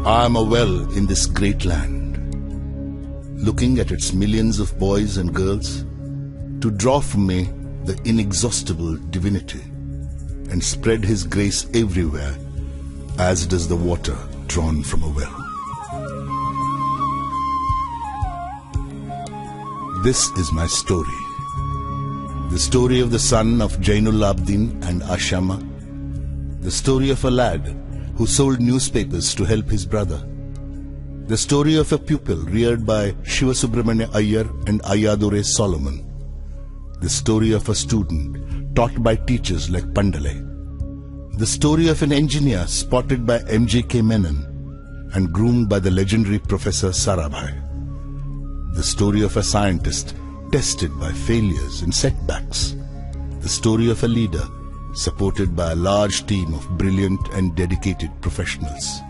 I am a well in this great land, looking at its millions of boys and girls to draw from me the inexhaustible divinity and spread His grace everywhere as does the water drawn from a well. This is my story. The story of the son of Jainul Abdin and Ashama. The story of a lad who sold newspapers to help his brother. The story of a pupil reared by Shivasubramanya Iyer and Ayadure Solomon. The story of a student taught by teachers like Pandale. The story of an engineer spotted by M.J.K. Menon and groomed by the legendary Professor Sarabhai. The story of a scientist tested by failures and setbacks. The story of a leader supported by a large team of brilliant and dedicated professionals.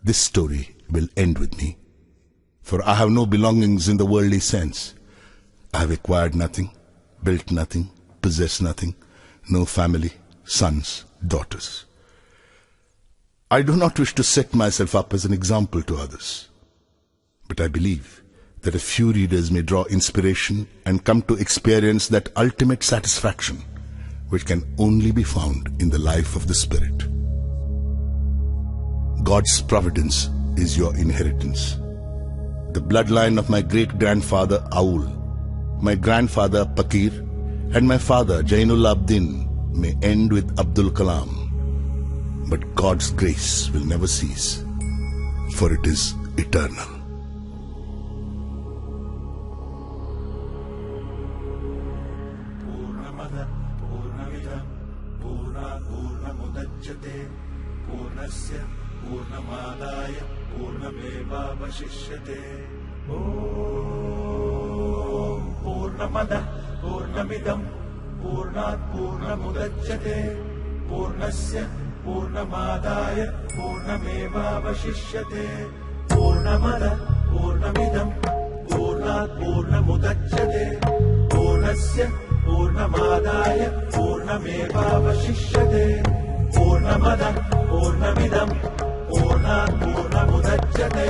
This story will end with me, for I have no belongings in the worldly sense. I have acquired nothing, built nothing, possessed nothing, no family, sons, daughters. I do not wish to set myself up as an example to others, but I believe that a few readers may draw inspiration and come to experience that ultimate satisfaction which can only be found in the life of the Spirit. God's providence is your inheritance. The bloodline of my great-grandfather Aul, my grandfather Pakir, and my father Jainul Abdin may end with Abdul Kalam, but God's grace will never cease, for it is eternal. पूर्णस्य पूर्णमादाय पूर्णमेवावशिष्यते ॐ पूर्णमदः पूर्णमिदं पूर्णात् पूर्णमुदच्यते पूर्णस्य पूर्णमादाय पूर्णमेवावशिष्यते पूर्णमदः पूर्णमिदं पूर्णात् पूर्णमुदच्यते पूर्णस्य पूर्णमादाय पूर्णमेवावशिष्यते पूर्णमदः पूर्णमिदं पूर्णात् पूर्णमुदच्यते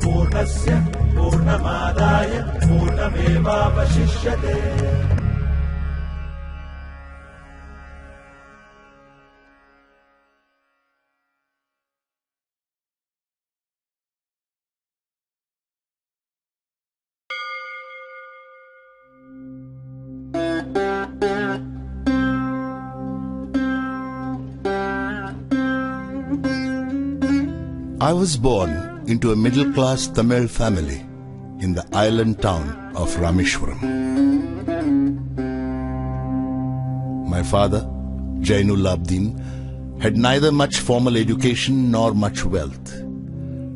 पूर्णस्य पूर्णमादाय पूर्णमेवावशिष्यते. I was born into a middle-class Tamil family in the island town of Rameshwaram. My father, Jainul Abdin, had neither much formal education nor much wealth.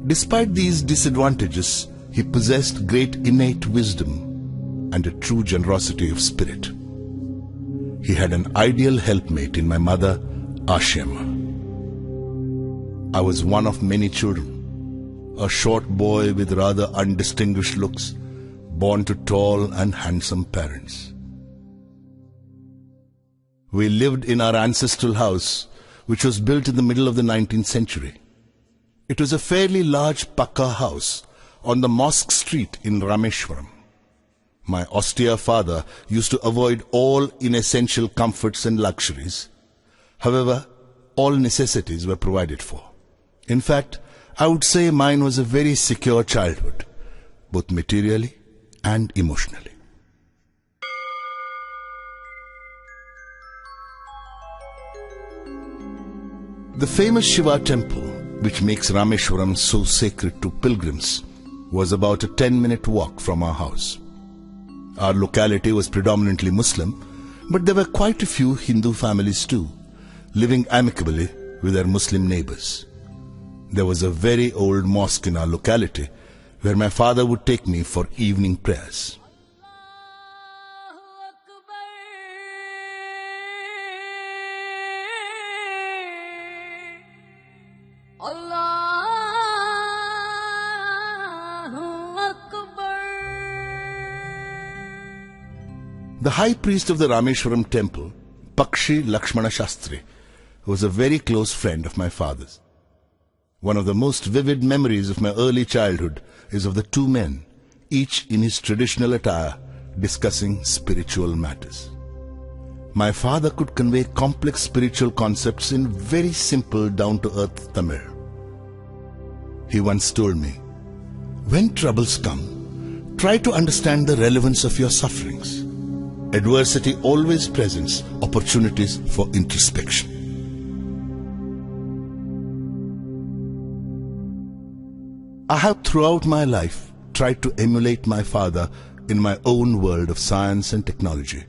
Despite these disadvantages, he possessed great innate wisdom and a true generosity of spirit. He had an ideal helpmate in my mother, Ashema. I was one of many children, a short boy with rather undistinguished looks, born to tall and handsome parents. We lived in our ancestral house, which was built in the middle of the 19th century. It was a fairly large Pakka house on the Mosque Street in Rameshwaram. My austere father used to avoid all inessential comforts and luxuries. However, all necessities were provided for. In fact, I would say mine was a very secure childhood, both materially and emotionally. The famous Shiva temple, which makes Rameshwaram so sacred to pilgrims, was about a 10-minute walk from our house. Our locality was predominantly Muslim, but there were quite a few Hindu families too, living amicably with their Muslim neighbors. There was a very old mosque in our locality where my father would take me for evening prayers. The high priest of the Rameshwaram temple, Pakshi Lakshmana Shastri, who was a very close friend of my father's. One of the most vivid memories of my early childhood is of the two men, each in his traditional attire, discussing spiritual matters. My father could convey complex spiritual concepts in very simple, down-to-earth Tamil. He once told me, "When troubles come, try to understand the relevance of your sufferings. Adversity always presents opportunities for introspection." I have throughout my life tried to emulate my father in my own world of science and technology.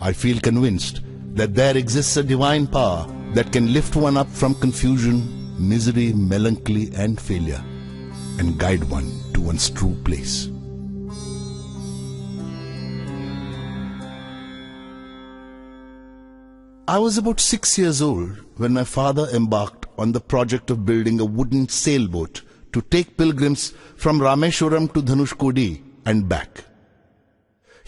I feel convinced that there exists a divine power that can lift one up from confusion, misery, melancholy and failure and guide one to one's true place. I was about 6 years old when my father embarked on the project of building a wooden sailboat to take pilgrims from Rameshwaram to Dhanushkodi and back.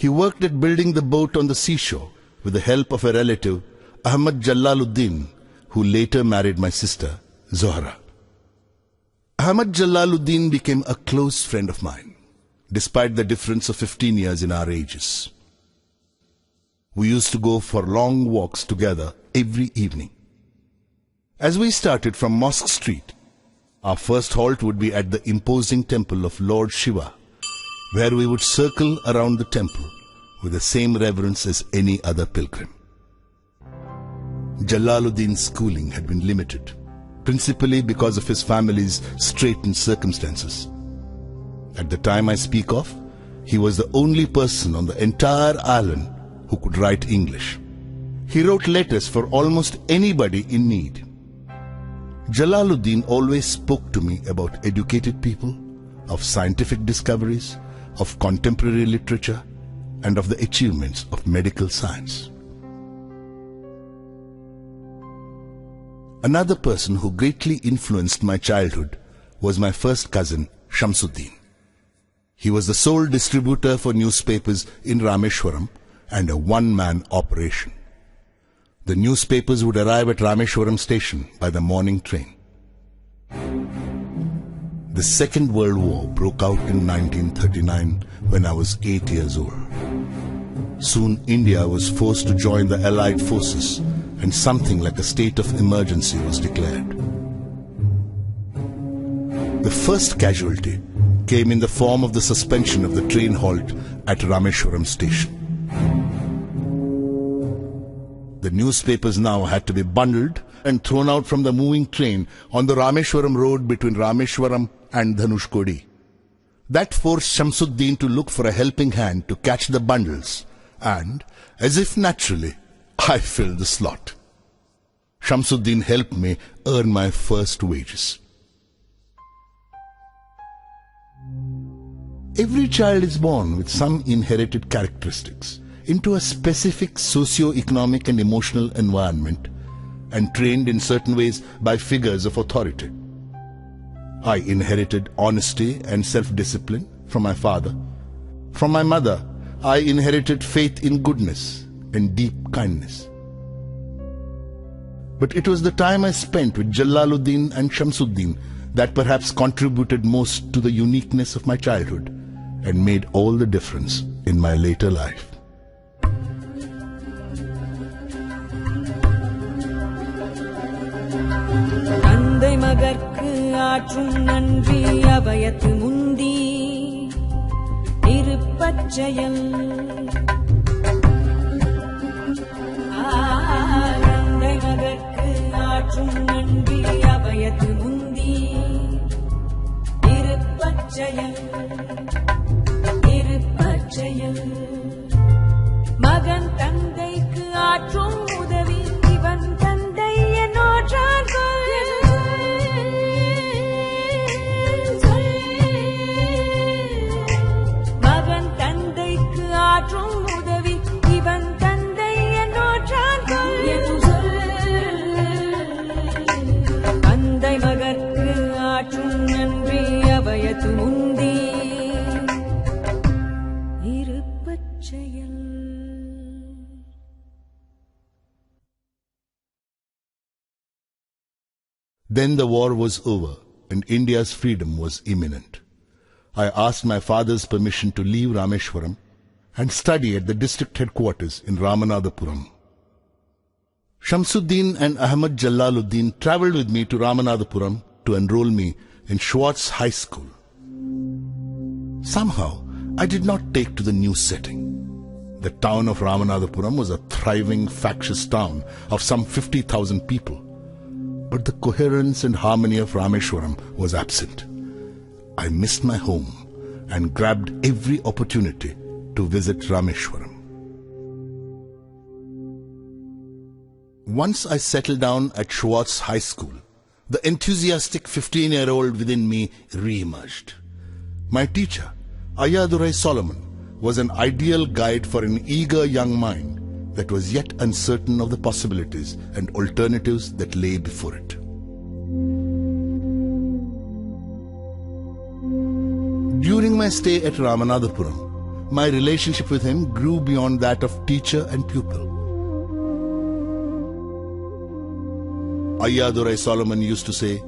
He worked at building the boat on the seashore with the help of a relative, Ahmad Jalaluddin, who later married my sister, Zohra. Ahmad Jalaluddin became a close friend of mine, despite the difference of 15 years in our ages. We used to go for long walks together every evening. As we started from Mosque Street, our first halt would be at the imposing temple of Lord Shiva, where we would circle around the temple with the same reverence as any other pilgrim. Jalaluddin's schooling had been limited, principally because of his family's straitened circumstances. At the time I speak of, he was the only person on the entire island who could write English. He wrote letters for almost anybody in need. Jalaluddin always spoke to me about educated people, of scientific discoveries, of contemporary literature, and of the achievements of medical science. Another person who greatly influenced my childhood was my first cousin, Shamsuddin. He was the sole distributor for newspapers in Rameshwaram and a one-man operation. The newspapers would arrive at Rameshwaram station by the morning train. The Second World War broke out in 1939 when I was 8 years old. Soon India was forced to join the Allied forces and something like a state of emergency was declared. The first casualty came in the form of the suspension of the train halt at Rameshwaram station. The newspapers now had to be bundled and thrown out from the moving train on the Rameshwaram road between Rameshwaram and Dhanushkodi. That forced Shamsuddin to look for a helping hand to catch the bundles, and, as if naturally, I filled the slot. Shamsuddin helped me earn my first wages. Every child is born with some inherited characteristics into a specific socio-economic and emotional environment and trained in certain ways by figures of authority. I inherited honesty and self-discipline from my father. From my mother, I inherited faith in goodness and deep kindness. But it was the time I spent with Jalaluddin and Shamsuddin that perhaps contributed most to the uniqueness of my childhood and made all the difference in my later life. தந்தை மகற்கு ஆற்றும் நன்றி அபயத்து முந்தி இருப்பச்செயல் தந்தை மகற்கு ஆற்றும் நன்றி அபயத்து முந்தி இருப்பச்செயல் இருப்பச்செயல் மகன் தந்தைக்கு ஆற்றும் உதவி இவன் தந்தை என்னோற்றான் மகன் தந்தைக்கு ஆற்றும் உதவி இவன் தந்தை என்னோற்றான் தந்தை மகற்கு ஆற்றும் நன்றி அபயத்து முந்தி இருப்பச்செயல். Then the war was over and India's freedom was imminent. I asked my father's permission to leave Rameshwaram and study at the district headquarters in Ramanathapuram. Shamsuddin and Ahmad Jalaluddin travelled with me to Ramanathapuram to enroll me in Schwartz High School. Somehow, I did not take to the new setting. The town of Ramanathapuram was a thriving, factious town of some 50,000 people. But the coherence and harmony of Rameshwaram was absent. I missed my home and grabbed every opportunity to visit Rameshwaram. Once I settled down at Schwartz High School, the enthusiastic 15-year-old within me re-emerged. My teacher, Ayadurai Solomon, was an ideal guide for an eager young mind that was yet uncertain of the possibilities and alternatives that lay before it. During my stay at Ramanathapuram, my relationship with him grew beyond that of teacher and pupil. Ayadurai Solomon used to say,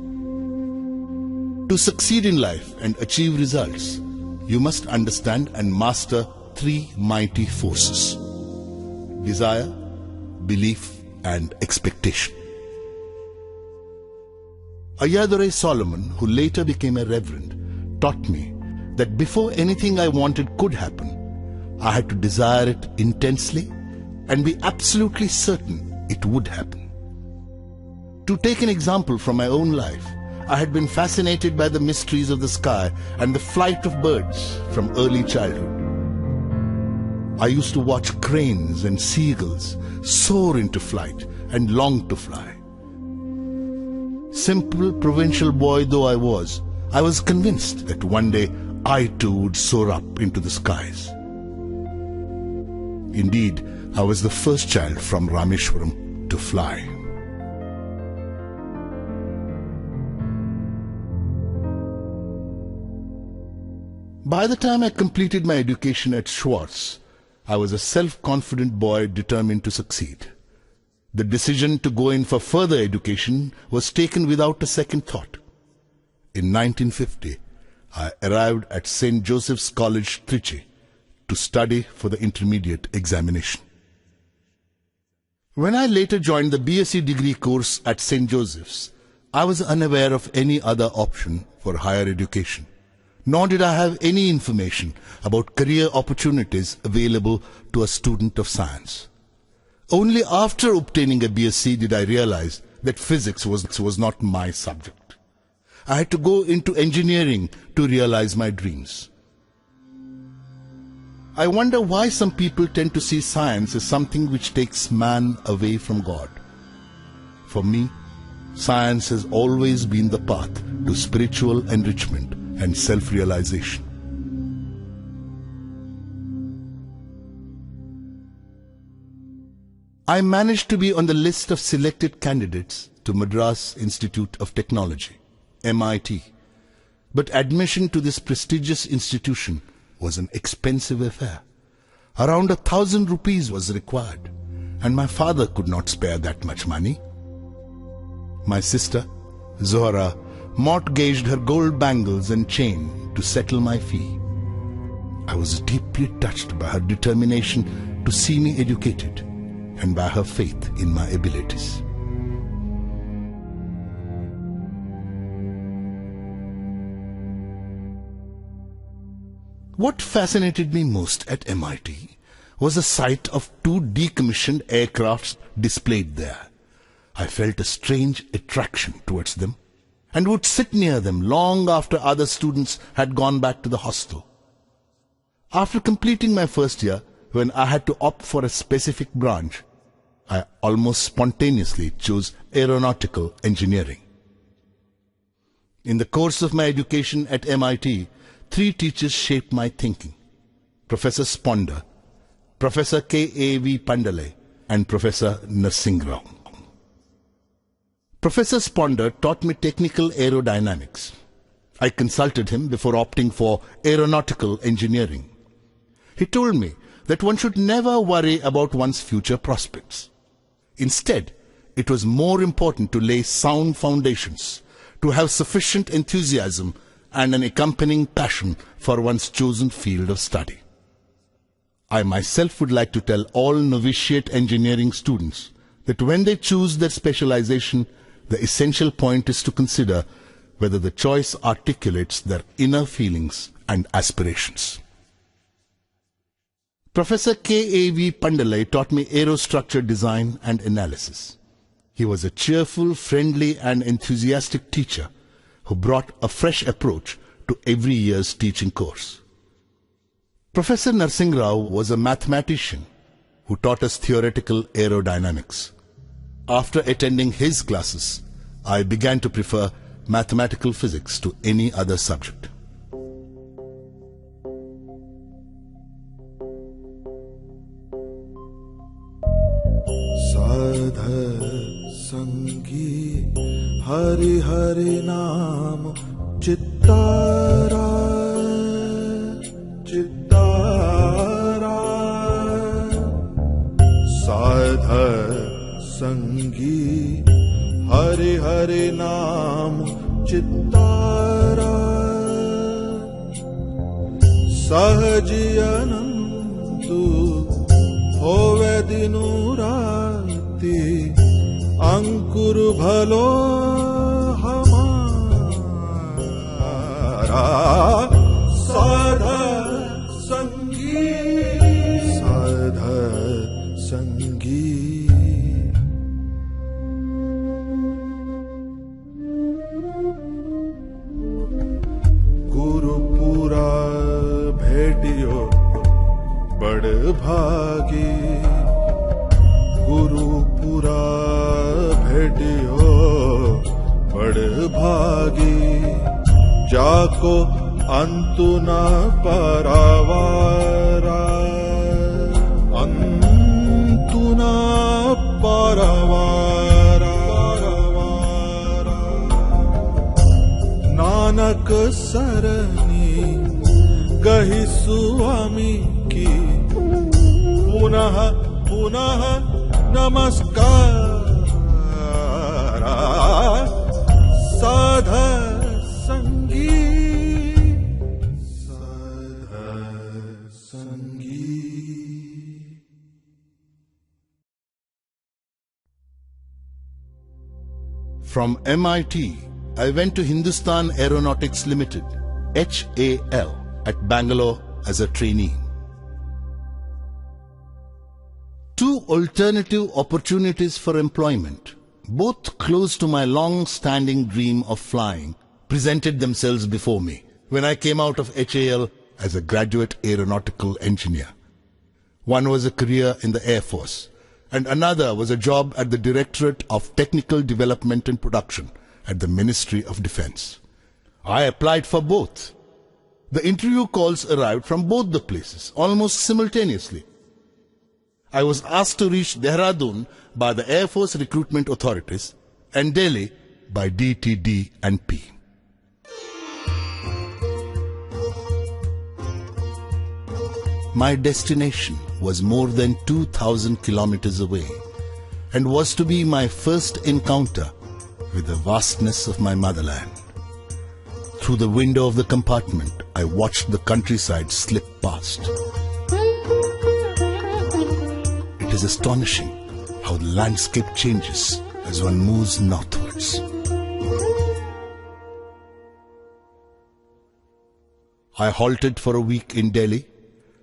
"To succeed in life and achieve results, you must understand and master three mighty forces: desire, belief, and expectation." Ayadurai Solomon, who later became a reverend, taught me that before anything I wanted could happen, I had to desire it intensely and be absolutely certain it would happen. To take an example from my own life, I had been fascinated by the mysteries of the sky and the flight of birds from early childhood. I used to watch cranes and seagulls soar into flight and long to fly. Simple provincial boy though I was convinced that one day I too would soar up into the skies. Indeed, I was the first child from Rameshwaram to fly. By the time I completed my education at Schwartz, I was a self-confident boy determined to succeed. The decision to go in for further education was taken without a second thought. In 1950, I arrived at St. Joseph's College, Trichy, to study for the intermediate examination. When I later joined the BSc degree course at St. Joseph's, I was unaware of any other option for higher education. Nor did I have any information about career opportunities available to a student of science. Only after obtaining a BSc did I realize that physics was not my subject. I had to go into engineering to realize my dreams. I wonder why some people tend to see science as something which takes man away from God. For me, science has always been the path to spiritual enrichment and self-realization. I managed to be on the list of selected candidates to Madras Institute of Technology, MIT. But admission to this prestigious institution was an expensive affair. Around 1,000 rupees was required, and my father could not spare that much money. My sister, Zohra, mortgaged her gold bangles and chain to settle my fee. I was deeply touched by her determination to see me educated and by her faith in my abilities. What fascinated me most at MIT was the sight of two decommissioned aircrafts displayed there. I felt a strange attraction towards them and would sit near them long after other students had gone back to the hostel. After completing my first year, when I had to opt for a specific branch, I almost spontaneously chose aeronautical engineering. In the course of my education at MIT, 3 teachers shaped my thinking: Professor Sponder, Professor K.A.V. Pandale, and Professor Narsingrao. Professor Sponder taught me technical aerodynamics. I consulted him before opting for aeronautical engineering. He told me that one should never worry about one's future prospects. Instead, it was more important to lay sound foundations, to have sufficient enthusiasm and an accompanying passion for one's chosen field of study. I myself would like to tell all novitiate engineering students that when they choose their specialization, the essential point is to consider whether the choice articulates their inner feelings and aspirations. Professor K.A.V. Pandalai taught me aerostructure design and analysis. He was a cheerful, friendly and enthusiastic teacher who brought a fresh approach to every year's teaching course. Professor Narsingh Rao was a mathematician who taught us theoretical aerodynamics. After attending his classes, I began to prefer mathematical physics to any other subject. साध संगी हरि हरि नाम चित्तारा चित्तारा साध संगी हरि हरि नाम चित्तारा सहजी अनंतु होवे दिनु राति अंकुर भलो हमारा साध संगी साध संगी गुरुपुरा भेटियो बड़ भागी गुरुपुरा भेटियो बड़ भागी जाको अंतु न परवारा अंतु न परवारा नानक सरनी गही स्वामी की पुनः पुनः नमस्कार साध संगी साध संगी. From MIT, I went to Hindustan Aeronautics Limited, HAL, at Bangalore as a trainee. Two alternative opportunities for employment, both close to my long-standing dream of flying, presented themselves before me when I came out of HAL as a graduate aeronautical engineer. One was a career in the Air Force, and another was a job at the Directorate of Technical Development and Production at the Ministry of Defense. I applied for both. The interview calls arrived from both the places almost simultaneously. I was asked to reach Dehradun by the Air Force recruitment authorities and Delhi by DTD and P. My destination was more than 2,000 kilometers away and was to be my first encounter with the vastness of my motherland. Through the window of the compartment, I watched the countryside slip past. It is astonishing how the landscape changes as one moves northwards. I halted for a week in Delhi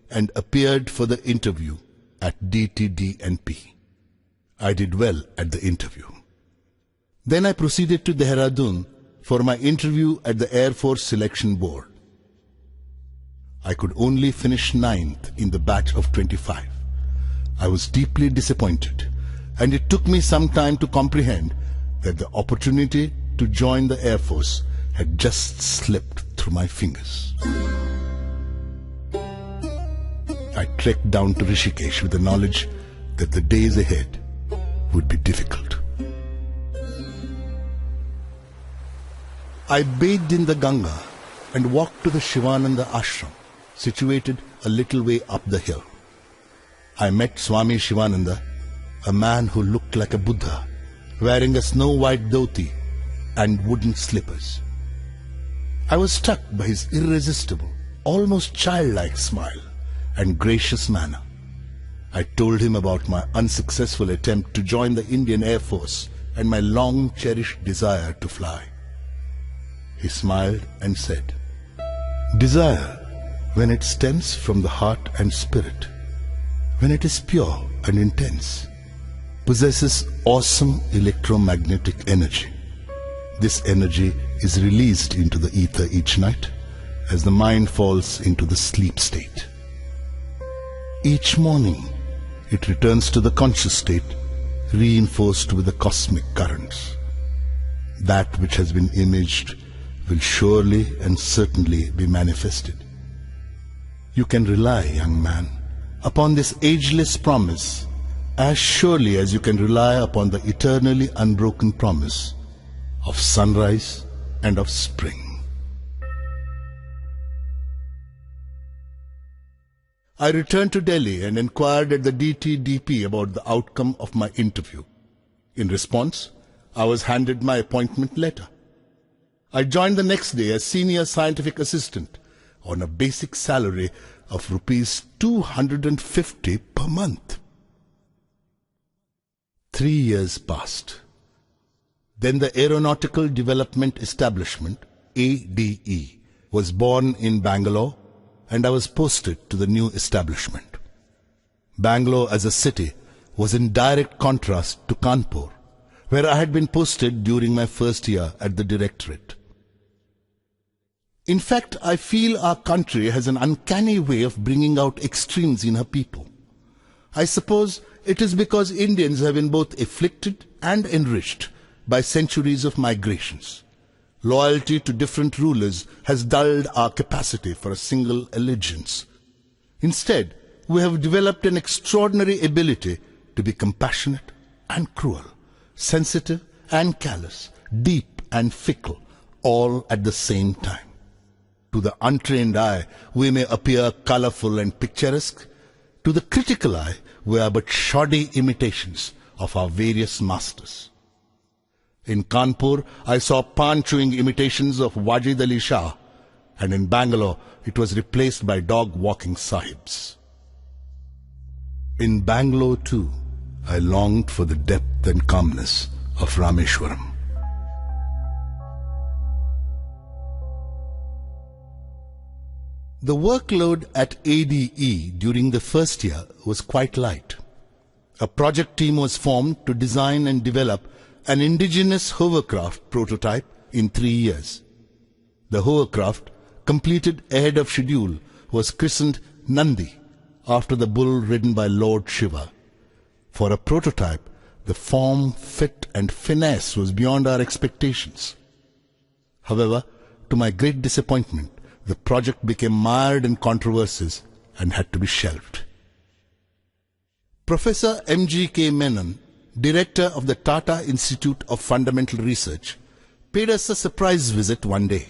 and appeared for the interview at DTD and P. I did well at the interview. Then I proceeded to Dehradun for my interview at the Air Force Selection Board. I could only finish 9th in the batch of 25. I was deeply disappointed, and it took me some time to comprehend that the opportunity to join the Air Force had just slipped through my fingers. I trekked down to Rishikesh with the knowledge that the days ahead would be difficult. I bathed in the Ganga and walked to the Shivananda ashram, situated a little way up the hill. I met Swami Shivananda, a man who looked like a Buddha, wearing a snow-white dhoti and wooden slippers. I was struck by his irresistible, almost childlike smile and gracious manner. I told him about my unsuccessful attempt to join the Indian Air Force and my long-cherished desire to fly. He smiled and said, "Desire, when it stems from the heart and spirit, when it is pure and intense, possesses awesome electromagnetic energy. This energy is released into the ether each night as the mind falls into the sleep state. Each morning, it returns to the conscious state, reinforced with the cosmic currents. That which has been imaged will surely and certainly be manifested. You can rely, young man, upon this ageless promise as surely as you can rely upon the eternally unbroken promise of sunrise and of spring." I returned to Delhi and inquired at the DTDP about the outcome of my interview. In response, I was handed my appointment letter. I joined the next day as senior scientific assistant on a basic salary of rupees 250 per month. 3 years passed. Then the Aeronautical Development Establishment, ADE, was born in Bangalore, and I was posted to the new establishment. Bangalore as a city was in direct contrast to Kanpur, where I had been posted during my first year at the directorate. In fact, I feel our country has an uncanny way of bringing out extremes in her people. I suppose it is because Indians have been both afflicted and enriched by centuries of migrations. Loyalty to different rulers has dulled our capacity for a single allegiance. Instead, we have developed an extraordinary ability to be compassionate and cruel, sensitive and callous, deep and fickle, all at the same time. To the untrained eye, we may appear colorful and picturesque. To the critical eye, we are but shoddy imitations of our various masters. In Kanpur, I saw pan-chewing imitations of Wajid Ali Shah, and in Bangalore, it was replaced by dog-walking sahibs. In Bangalore, too, I longed for the depth and calmness of Rameshwaram. The workload at ADE during the first year was quite light. A project team was formed to design and develop an indigenous hovercraft prototype in 3 years. The hovercraft, completed ahead of schedule, was christened Nandi, after the bull ridden by Lord Shiva. For a prototype, the form, fit and finesse was beyond our expectations. However, to my great disappointment, the project became mired in controversies and had to be shelved. Professor M.G.K. Menon, director of the Tata Institute of Fundamental Research, paid us a surprise visit one day.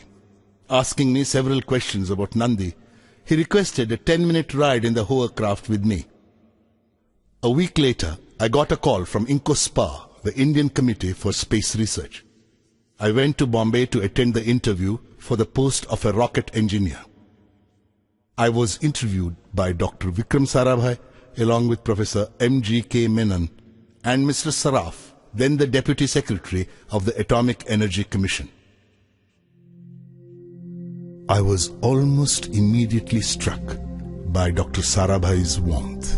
Asking me several questions about Nandi, he requested a 10-minute ride in the hovercraft with me. A week later, I got a call from INCOSPA, the Indian Committee for Space Research. I went to Bombay to attend the interview for the post of a rocket engineer. I was interviewed by Dr. Vikram Sarabhai along with Professor M.G.K. Menon and Mr. Saraf, then the Deputy Secretary of the Atomic Energy Commission. I was almost immediately struck by Dr. Sarabhai's warmth.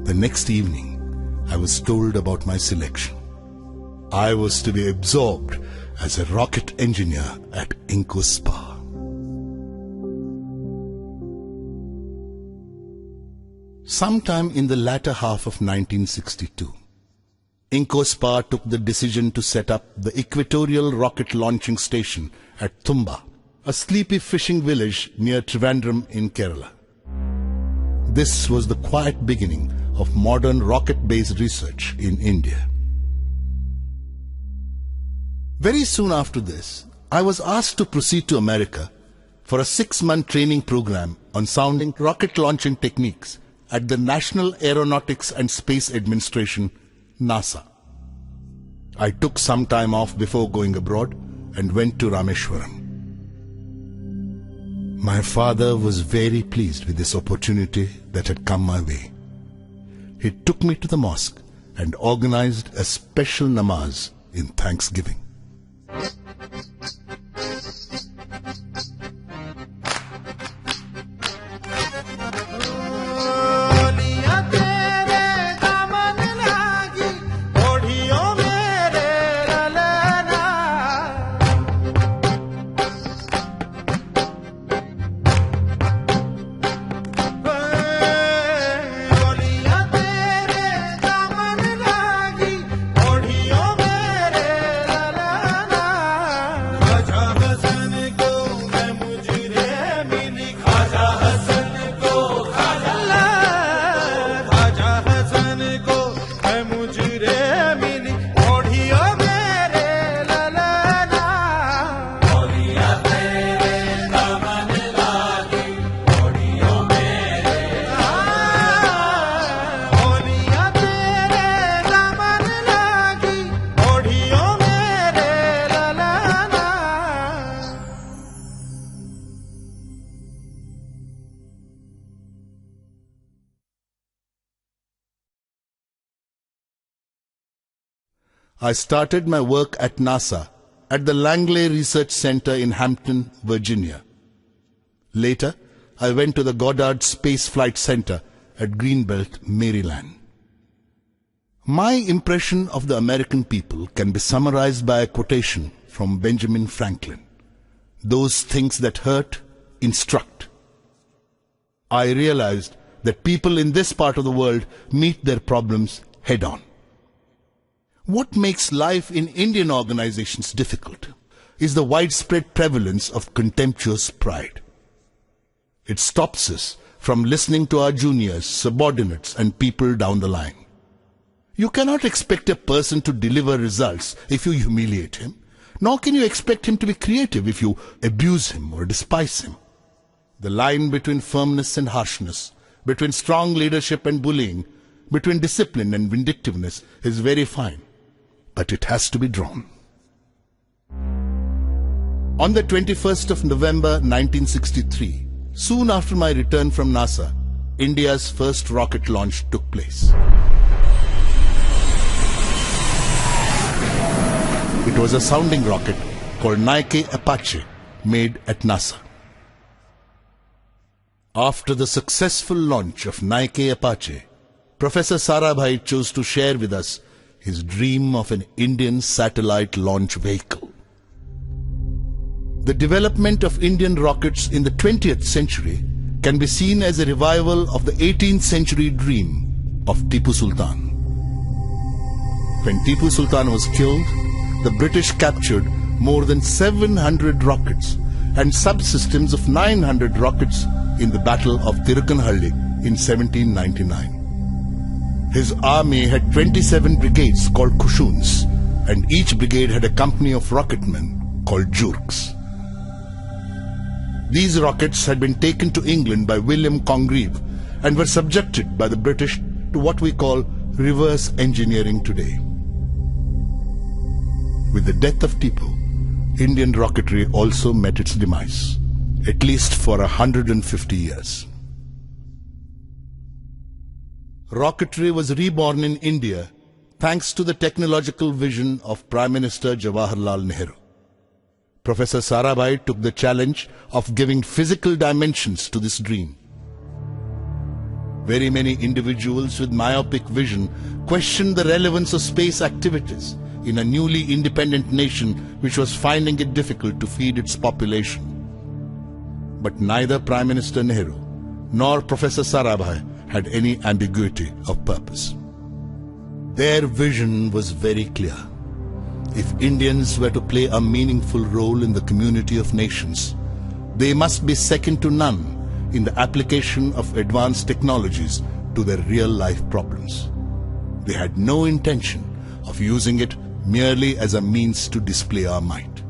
The next evening, I was told about my selection. I was to be absorbed as a rocket engineer at INCOSPA. Sometime in the latter half of 1962, INCOSPA took the decision to set up the Equatorial Rocket Launching Station at Tumba, a sleepy fishing village near Trivandrum in Kerala. This was the quiet beginning of modern rocket-based research in India. Very soon after this, I was asked to proceed to America for a 6-month training program on sounding rocket launching techniques at the National Aeronautics and Space Administration, NASA. I took some time off before going abroad and went to Rameshwaram. My father was very pleased with this opportunity that had come my way. He took me to the mosque and organized a special namaz in thanksgiving. I started my work at NASA at the Langley Research Center in Hampton, Virginia. Later, I went to the Goddard Space Flight Center at Greenbelt, Maryland. My impression of the American people can be summarized by a quotation from Benjamin Franklin. Those things that hurt instruct. I realized that people in this part of the world meet their problems head on. What makes life in Indian organizations difficult is the widespread prevalence of contemptuous pride. It stops us from listening to our juniors, subordinates, and people down the line. You cannot expect a person to deliver results if you humiliate him, nor can you expect him to be creative if you abuse him or despise him. The line between firmness and harshness, between strong leadership and bullying, between discipline and vindictiveness is very fine. But it has to be drawn. On the 21st of November 1963, soon after my return from NASA, India's first rocket launch took place. It was a sounding rocket called Nike Apache, made at NASA. After the successful launch of Nike Apache, Professor Sarabhai chose to share with us his dream of an Indian satellite launch vehicle. The development of Indian rockets in the 20th century can be seen as a revival of the 18th century dream of Tipu Sultan. When Tipu Sultan was killed, the British captured more than 700 rockets and subsystems of 900 rockets in the Battle of Tirukkanhalli in 1799. His army had 27 brigades called Kushuns, and each brigade had a company of rocketmen called Jurks. These rockets had been taken to England by William Congreve and were subjected by the British to what we call reverse engineering today. With the death of Tipu, Indian rocketry also met its demise, at least for 150 years. Rocketry was reborn in India thanks to the technological vision of Prime Minister Jawaharlal Nehru. Professor Sarabhai took the challenge of giving physical dimensions to this dream. Very many individuals with myopic vision questioned the relevance of space activities in a newly independent nation which was finding it difficult to feed its population. But neither Prime Minister Nehru nor Professor Sarabhai had any ambiguity of purpose. Their vision was very clear. If Indians were to play a meaningful role in the community of nations, they must be second to none in the application of advanced technologies to their real-life problems. They had no intention of using it merely as a means to display our might.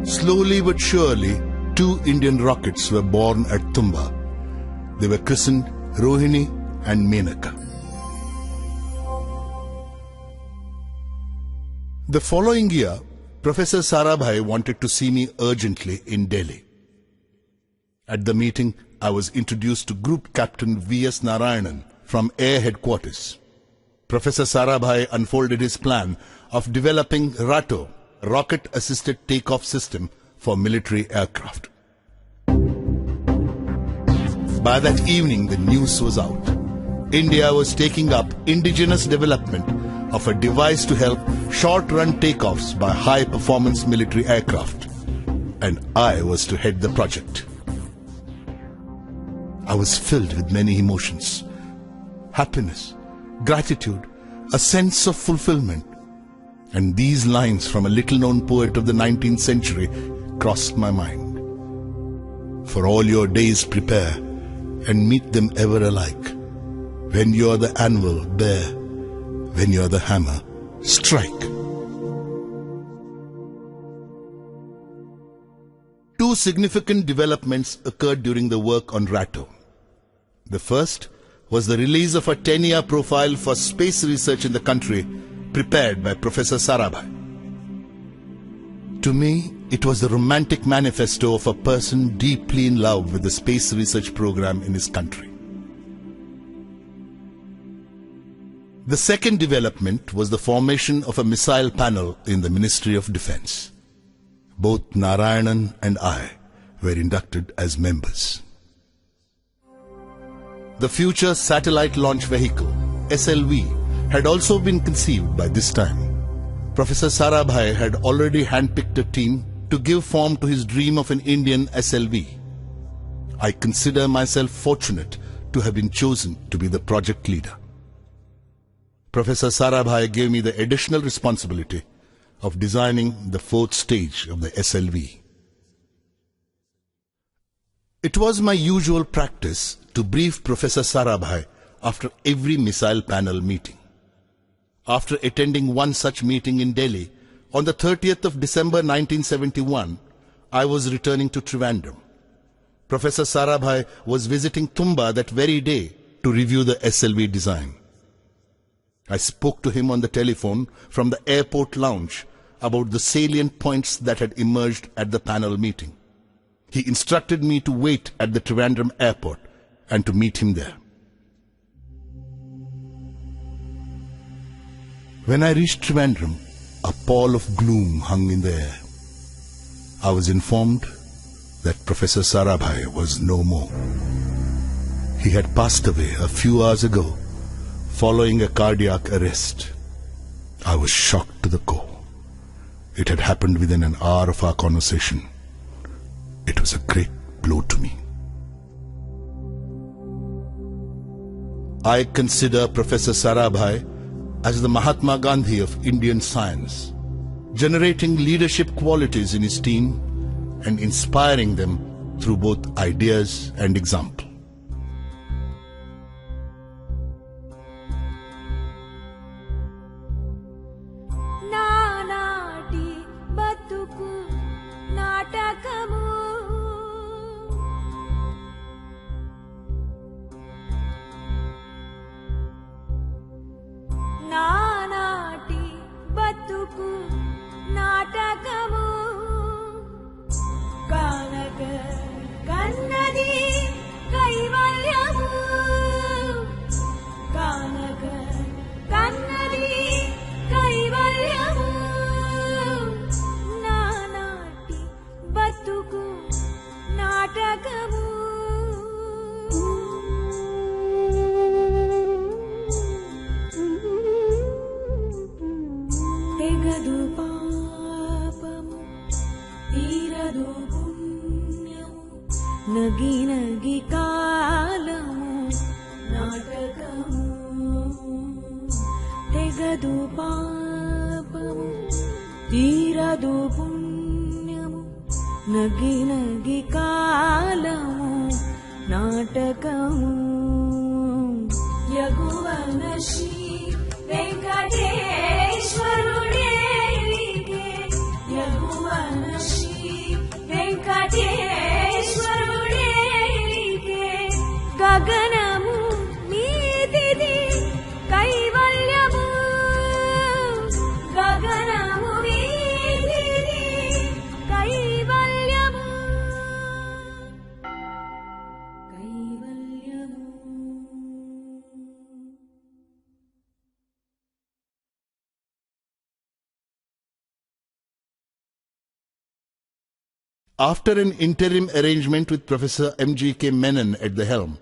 Slowly but surely, 2 Indian rockets were born at Tumba. They were christened Rohini and Menaka. The following year, Professor Sarabhai wanted to see me urgently in Delhi. At the meeting, I was introduced to Group Captain V.S. Narayanan from Air Headquarters. Professor Sarabhai unfolded his plan of developing RATO, Rocket-Assisted Takeoff System for military aircraft. By that evening, the news was out. India was taking up indigenous development of a device to help short-run takeoffs by high-performance military aircraft. And I was to head the project. I was filled with many emotions. Happiness, gratitude, a sense of fulfillment. And these lines from a little-known poet of the 19th century crossed my mind. For all your days prepare, and meet them ever alike. When you are the anvil, bear. When you are the hammer, strike. 2 significant developments occurred during the work on RATO. The first was the release of a 10-year profile for space research in the country, prepared by Professor Sarabhai. To me, it was the romantic manifesto of a person deeply in love with the space research program in his country. The second development was the formation of a missile panel in the Ministry of Defence. Both Narayanan and I were inducted as members. The Future Satellite Launch Vehicle, SLV, had also been conceived by this time. Professor Sarabhai had already handpicked a team to give form to his dream of an Indian SLV. I consider myself fortunate to have been chosen to be the project leader. Professor Sarabhai gave me the additional responsibility of designing the 4th stage of the SLV. It was my usual practice to brief Professor Sarabhai after every missile panel meeting. After attending one such meeting in Delhi, on the 30th of December 1971, I was returning to Trivandrum. Professor Sarabhai was visiting Tumba that very day to review the SLV design. I spoke to him on the telephone from the airport lounge about the salient points that had emerged at the panel meeting. He instructed me to wait at the Trivandrum airport and to meet him there. When I reached Trivandrum, a pall of gloom hung in the air. I was informed that Professor Sarabhai was no more. He had passed away a few hours ago, following a cardiac arrest. I was shocked to the core. It had happened within an hour of our conversation. It was a great blow to me. I consider Professor Sarabhai as the Mahatma Gandhi of Indian science, generating leadership qualities in his team and inspiring them through both ideas and example. Nagi nagi kalamu natakamu tegadu papamu tiradu punyamu nagi nagi kalamu natakamu yaguvana shri venkateshwarude yaguvana shri venkateshwarude After an interim arrangement with Professor M.G.K. Menon at the helm,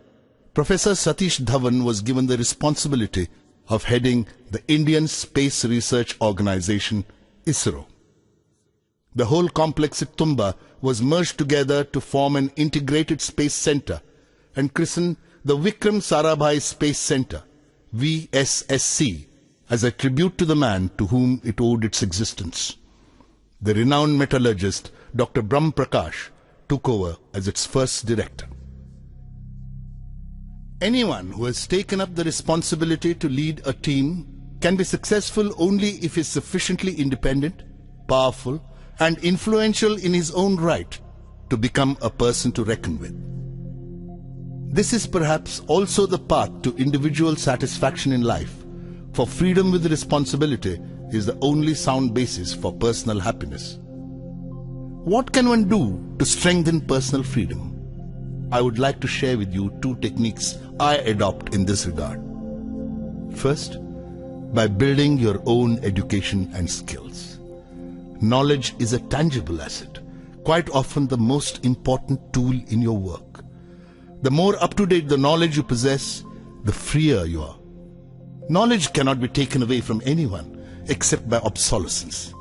Professor Satish Dhawan was given the responsibility of heading the Indian Space Research Organization, ISRO. The whole complex at Tumba was merged together to form an integrated space center and christened the Vikram Sarabhai Space Center, VSSC, as a tribute to the man to whom it owed its existence. The renowned metallurgist Dr. Brahm Prakash took over as its first director. Anyone who has taken up the responsibility to lead a team can be successful only if he is sufficiently independent, powerful, and influential in his own right to become a person to reckon with. This is perhaps also the path to individual satisfaction in life, for freedom with responsibility is the only sound basis for personal happiness. What can one do to strengthen personal freedom? I would like to share with you two techniques I adopt in this regard. First, by building your own education and skills. Knowledge is a tangible asset, quite often the most important tool in your work. The more up-to-date the knowledge you possess, the freer you are. Knowledge cannot be taken away from anyone except by obsolescence.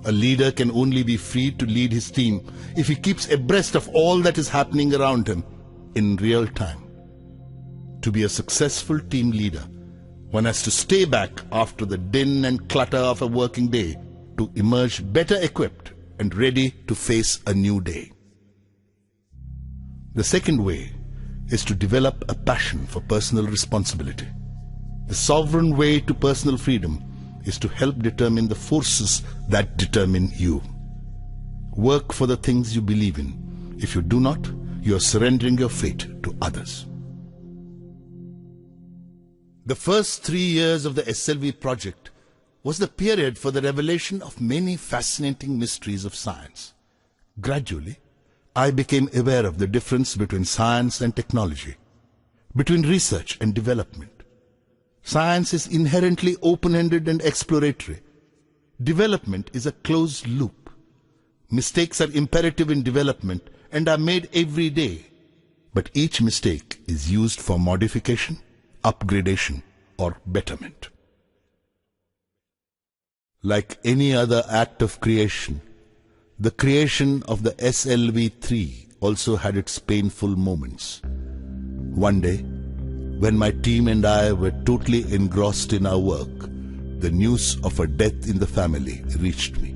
A leader can only be free to lead his team if he keeps abreast of all that is happening around him in real time. To be a successful team leader, one has to stay back after the din and clutter of a working day to emerge better equipped and ready to face a new day. The second way is to develop a passion for personal responsibility. The sovereign way to personal freedom is to help determine the forces that determine you. Work for the things you believe in. If you do not, you are surrendering your fate to others. The first 3 years of the SLV project was the period for the revelation of many fascinating mysteries of science. Gradually, I became aware of the difference between science and technology, between research and development. Science is inherently open-ended and exploratory. Development is a closed loop. Mistakes are imperative in development and are made every day, but each mistake is used for modification, upgradation, or betterment. Like any other act of creation, the creation of the SLV-3 also had its painful moments. One day, when my team and I were totally engrossed in our work, the news of a death in the family reached me.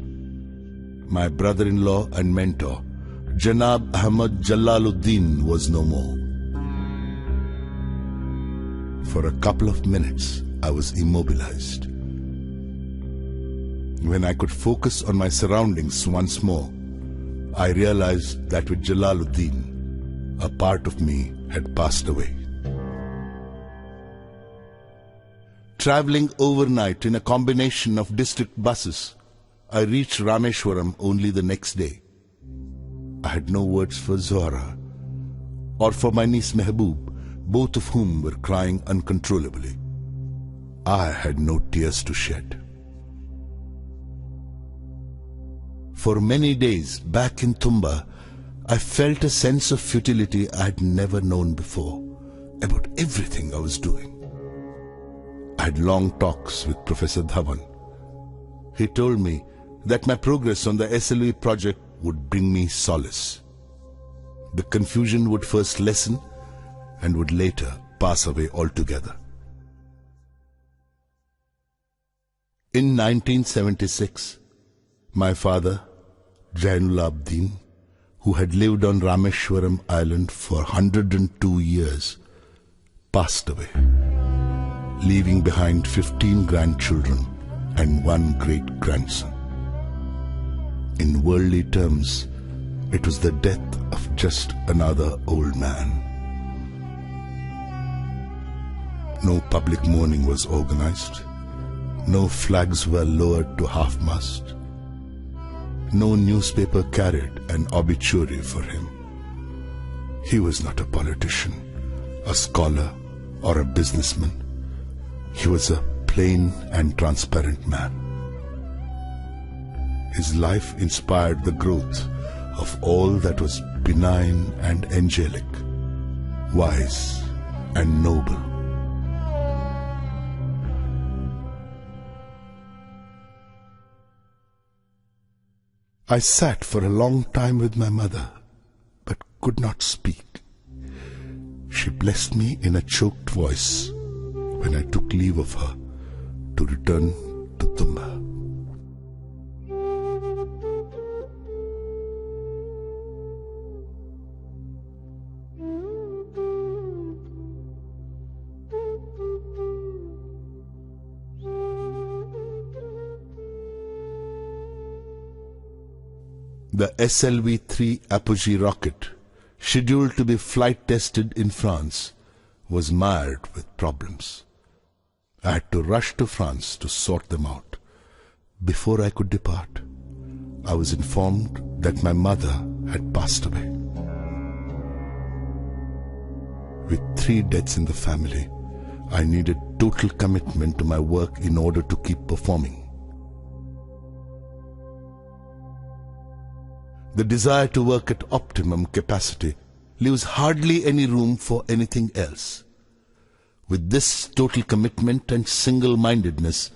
My brother-in-law and mentor, Janab Ahmad Jalaluddin, was no more. For a couple of minutes, I was immobilized. When I could focus on my surroundings once more, I realized that with Jalaluddin, a part of me had passed away. Traveling overnight in a combination of district buses, I reached Rameshwaram only the next day. I had no words for Zohra or for my niece Mehboob, both of whom were crying uncontrollably. I had no tears to shed. For many days back in Tumba, I felt a sense of futility I had never known before about everything I was doing. I had long talks with Professor Dhawan. He told me that my progress on the SLV project would bring me solace. The confusion would first lessen and would later pass away altogether. In 1976, my father, Jainul Abdin, who had lived on Rameshwaram Island for 102 years, passed away, leaving behind 15 grandchildren and 1 great-grandson. In worldly terms, it was the death of just another old man. No public mourning was organized. No flags were lowered to half-mast. No newspaper carried an obituary for him. He was not a politician, a scholar, or a businessman. He was a plain and transparent man. His life inspired the growth of all that was benign and angelic, wise and noble. I sat for a long time with my mother, but could not speak. She blessed me in a choked voice when I took leave of her to return to Tumba. The SLV-3 Apogee rocket, scheduled to be flight tested in France, was mired with problems. I had to rush to France to sort them out. Before I could depart, I was informed that my mother had passed away. With 3 deaths in the family, I needed total commitment to my work in order to keep performing. The desire to work at optimum capacity leaves hardly any room for anything else. With this total commitment and single-mindedness,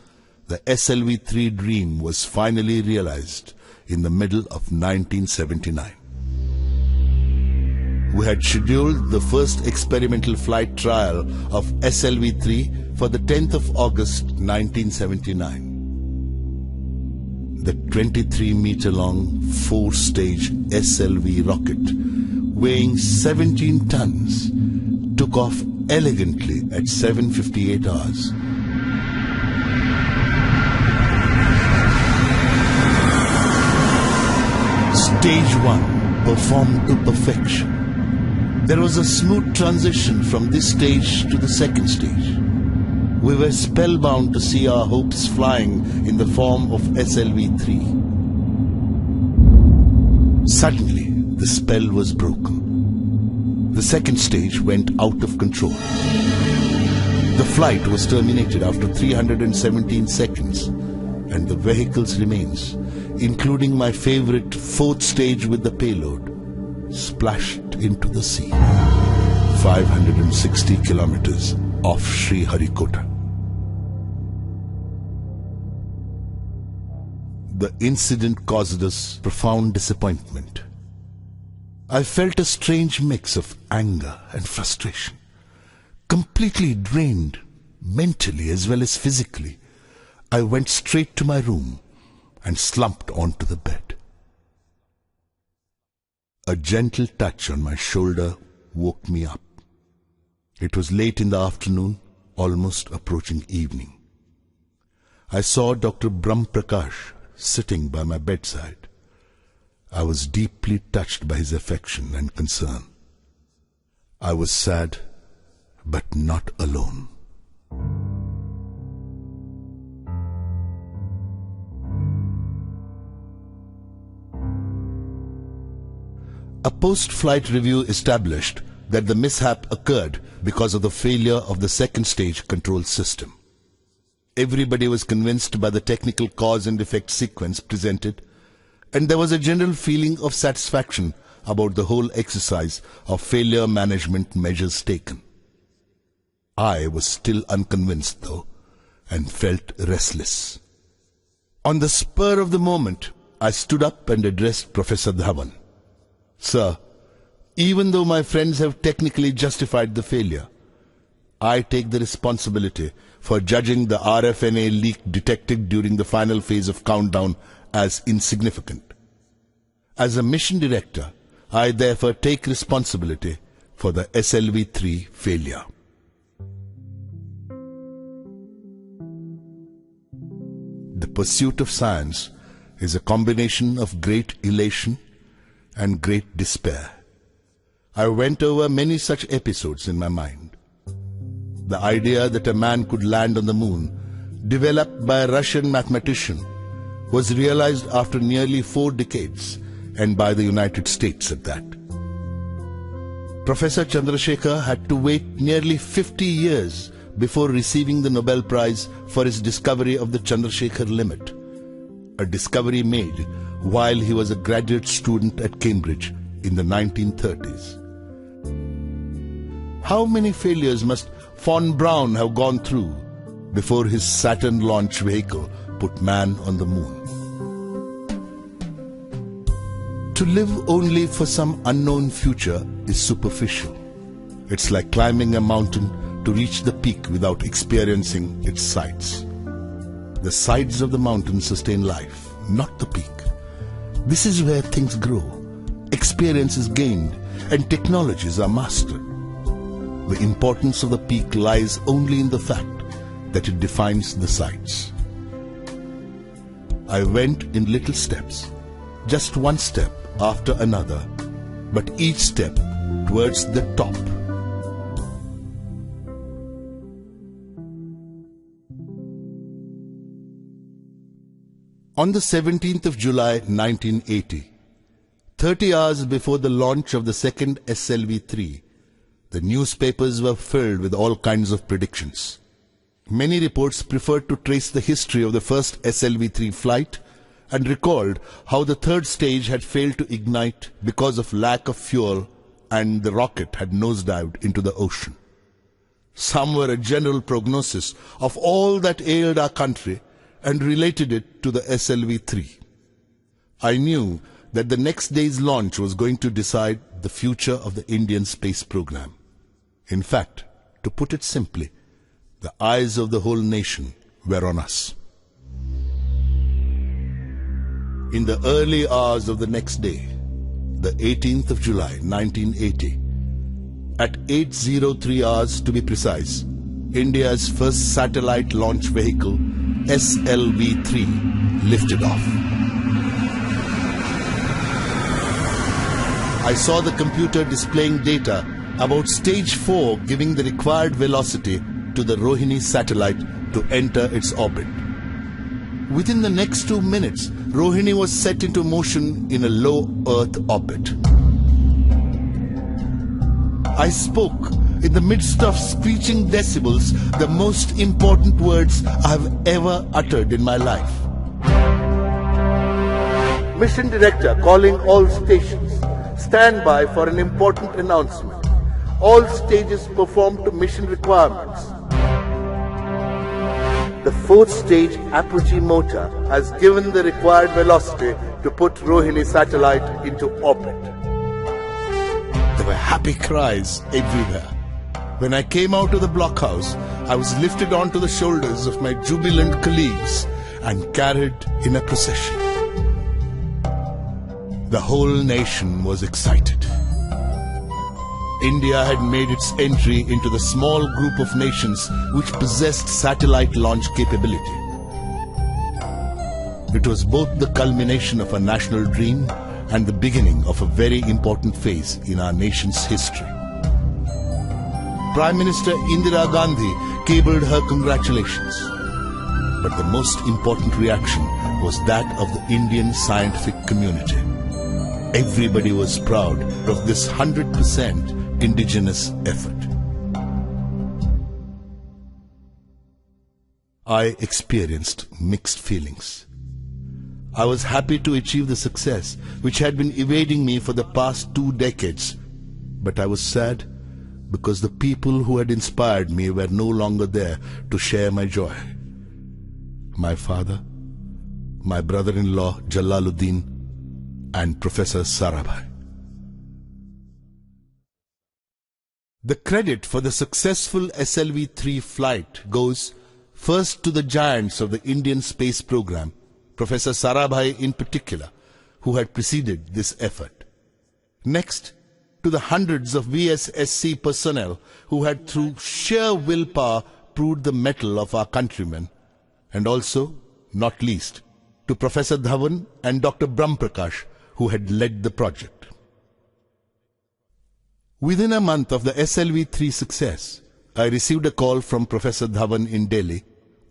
the SLV-3 dream was finally realized in the middle of 1979. We had scheduled the first experimental flight trial of SLV-3 for the 10th of August 1979. The 23-meter-long 4-stage SLV rocket, weighing 17 tons, took off elegantly at 7:58 hours. Stage 1 performed to perfection. There was a smooth transition from this stage to the second stage. We were spellbound to see our hopes flying in the form of SLV-3. Suddenly, the spell was broken. The second stage went out of control. The flight was terminated after 317 seconds, and the vehicle's remains, including my favorite 4th stage with the payload, splashed into the sea, 560 kilometers off Sriharikota. The incident caused us profound disappointment. I felt a strange mix of anger and frustration. Completely drained, mentally as well as physically, I went straight to my room and slumped onto the bed. A gentle touch on my shoulder woke me up. It was late in the afternoon, almost approaching evening. I saw Dr. Brahm Prakash sitting by my bedside. I was deeply touched by his affection and concern. I was sad, but not alone. A post-flight review established that the mishap occurred because of the failure of the second stage control system. Everybody was convinced by the technical cause and effect sequence presented, and there was a general feeling of satisfaction about the whole exercise of failure management measures taken. I was still unconvinced though, and felt restless. On the spur of the moment, I stood up and addressed Professor Dhawan. Sir, even though my friends have technically justified the failure, I take the responsibility for judging the RFNA leak detected during the final phase of countdown as insignificant. As a mission director, I therefore take responsibility for the SLV-3 failure. The pursuit of science is a combination of great elation and great despair. I went over many such episodes in my mind. The idea that a man could land on the moon, developed by a Russian mathematician, was realized after nearly 4 decades, and by the United States at that. Professor Chandrasekhar had to wait nearly 50 years before receiving the Nobel Prize for his discovery of the Chandrasekhar limit, a discovery made while he was a graduate student at Cambridge in the 1930s. How many failures must Von Braun have gone through before his Saturn launch vehicle put man on the moon? To live only for some unknown future is superficial. It's like climbing a mountain to reach the peak without experiencing its sides. The sides of the mountain sustain life, not the peak. This is where things grow, experience is gained, and technologies are mastered. The importance of the peak lies only in the fact that it defines the sides. I went in little steps, just one step after another, but each step towards the top. On the 17th of July 1980, 30 hours before the launch of the second SLV-3, the newspapers were filled with all kinds of predictions. Many reports preferred to trace the history of the first SLV-3 flight and recalled how the third stage had failed to ignite because of lack of fuel and the rocket had nosedived into the ocean. Some were a general prognosis of all that ailed our country and related it to the SLV-3. I knew that the next day's launch was going to decide the future of the Indian space program. In fact, to put it simply, the eyes of the whole nation were on us. In the early hours of the next day, the 18th of July 1980, at 8:03 hours to be precise, India's first satellite launch vehicle, SLV-3, lifted off. I saw the computer displaying data about stage 4 giving the required velocity to the Rohini satellite to enter its orbit. Within the next 2 minutes, Rohini was set into motion in a low Earth orbit. I spoke in the midst of screeching decibels the most important words I have ever uttered in my life. Mission Director calling all stations. Stand by for an important announcement. All stages perform to mission requirements. The fourth stage apogee motor has given the required velocity to put Rohini satellite into orbit. There were happy cries everywhere. When I came out of the blockhouse, I was lifted onto the shoulders of my jubilant colleagues and carried in a procession. The whole nation was excited. India had made its entry into the small group of nations which possessed satellite launch capability. It was both the culmination of a national dream and the beginning of a very important phase in our nation's history. Prime Minister Indira Gandhi cabled her congratulations. But the most important reaction was that of the Indian scientific community. Everybody was proud of this 100% indigenous effort. I experienced mixed feelings. I was happy to achieve the success which had been evading me for the past 2 decades, but I was sad because the people who had inspired me were no longer there to share my joy. My father, my brother-in-law Jalaluddin, and Professor Sarabhai. The credit for the successful SLV-3 flight goes first to the giants of the Indian space program, Professor Sarabhai in particular, who had preceded this effort. Next, to the hundreds of VSSC personnel who had through sheer willpower proved the mettle of our countrymen, and also, not least, to Professor Dhawan and Dr. Brahmprakash, who had led the project. Within a month of the SLV-3 success, I received a call from Professor Dhawan in Delhi,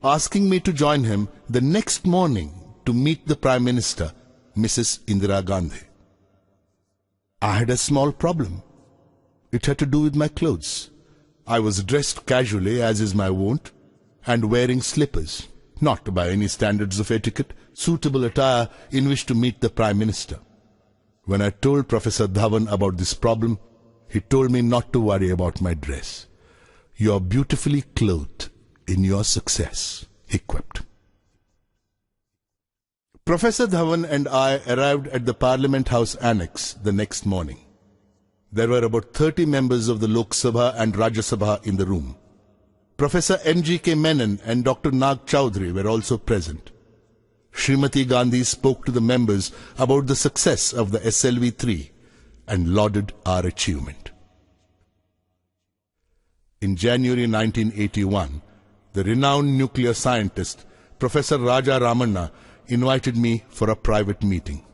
asking me to join him the next morning to meet the Prime Minister, Mrs. Indira Gandhi. I had a small problem. It had to do with my clothes. I was dressed casually, as is my wont, and wearing slippers, not by any standards of etiquette, suitable attire in which to meet the Prime Minister. When I told Professor Dhawan about this problem, he told me not to worry about my dress. You are beautifully clothed in your success, he quipped. Professor Dhawan and I arrived at the Parliament House Annex the next morning. There were about 30 members of the Lok Sabha and Rajya Sabha in the room. Professor M.G.K. Menon and Dr. Nag Chowdhury were also present. Srimati Gandhi spoke to the members about the success of the SLV-3 and lauded our achievement. In January 1981, the renowned nuclear scientist, Professor Raja Ramanna, invited me for a private meeting.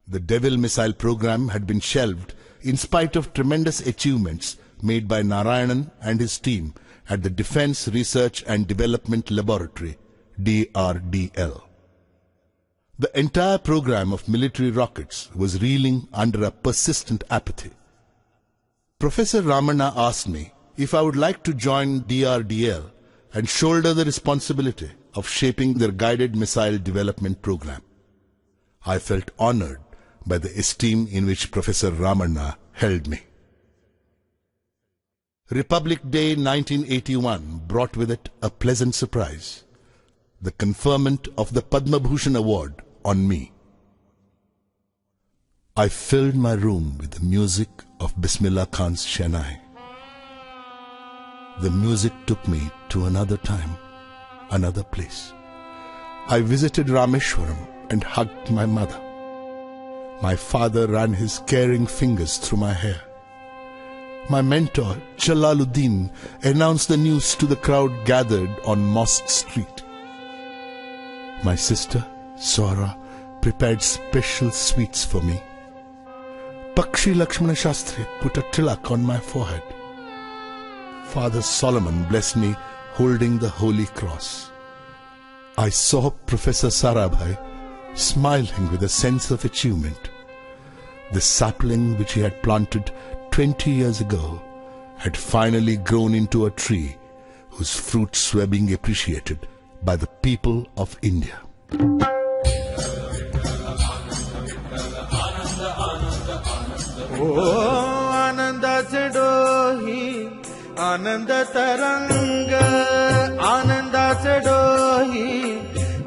The Devil missile program had been shelved in spite of tremendous achievements made by Narayanan and his team at the Defence Research and Development Laboratory, DRDL. The entire program of military rockets was reeling under a persistent apathy. Professor Ramanna asked me if I would like to join DRDL and shoulder the responsibility of shaping their guided missile development program. I felt honored by the esteem in which Professor Ramanna held me. Republic Day 1981 brought with it a pleasant surprise: the conferment of the Padma Bhushan Award on me. I filled my room with the music of Bismillah Khan's Shehnai. The music took me to another time, another place. I visited Rameshwaram and hugged my mother. My father ran his caring fingers through my hair. My mentor, Jalaluddin, announced the news to the crowd gathered on Mosque Street. My sister, Sora, prepared special sweets for me. Pakshi Lakshmana Shastri put a tilak on my forehead. Father Solomon blessed me holding the Holy Cross. I saw Professor Sarabhai smiling with a sense of achievement. The sapling which he had planted 20 years ago had finally grown into a tree whose fruits were being appreciated by the people of India. Oh, Ananda Chadohi, Ananda Taranga, Ananda Chadohi,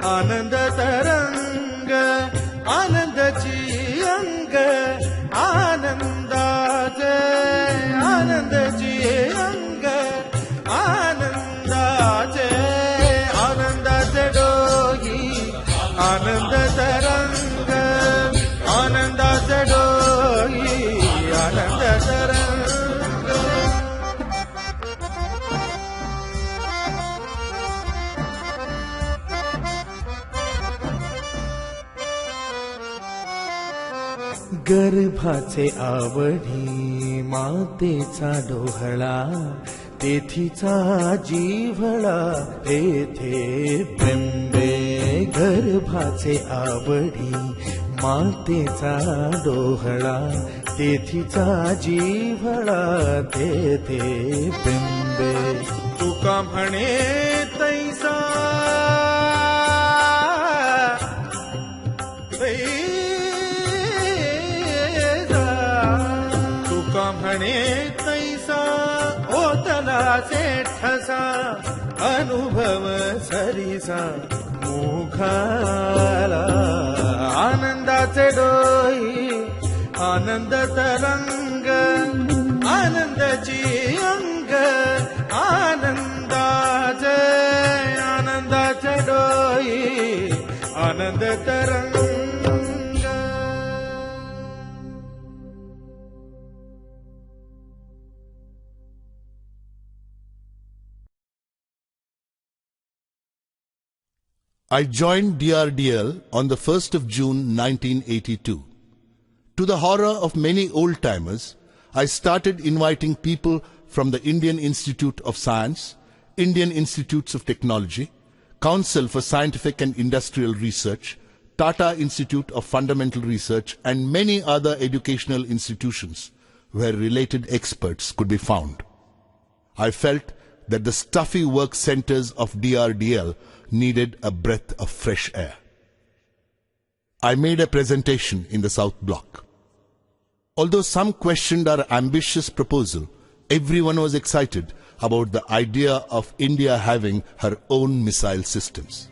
Ananda Taranga, Ananda Chiyanga, Ananda Jai, Ananda Chiyanga, Ananda Jai, Ananda Chadohi, Ananda Taranga, Ananda Chadohi, Ananda Taranga. गर्भाचे आवडी मातेचा डोहळा तेथीचा जीवळा तेथे बिंबे गर्भाचे आवडी मातेचा डोहळा तेथीचा जीवळा तेथे बिंबे तुका म्हणे तैसा म्हणे तैसा ओतला ठसा अनुभव सरीसा मुखाला आनंदाचे डोई आनंद तरंग आनंदाची अंग आनंदाचे आनंदाचे डोई आनंद तरंग. I joined DRDL on the 1st of June 1982. To the horror of many old-timers, I started inviting people from the Indian Institute of Science, Indian Institutes of Technology, Council for Scientific and Industrial Research, Tata Institute of Fundamental Research, and many other educational institutions where related experts could be found. I felt that the stuffy work centers of DRDL needed a breath of fresh air. I made a presentation in the South Block. Although some questioned our ambitious proposal, everyone was excited about the idea of India having her own missile systems.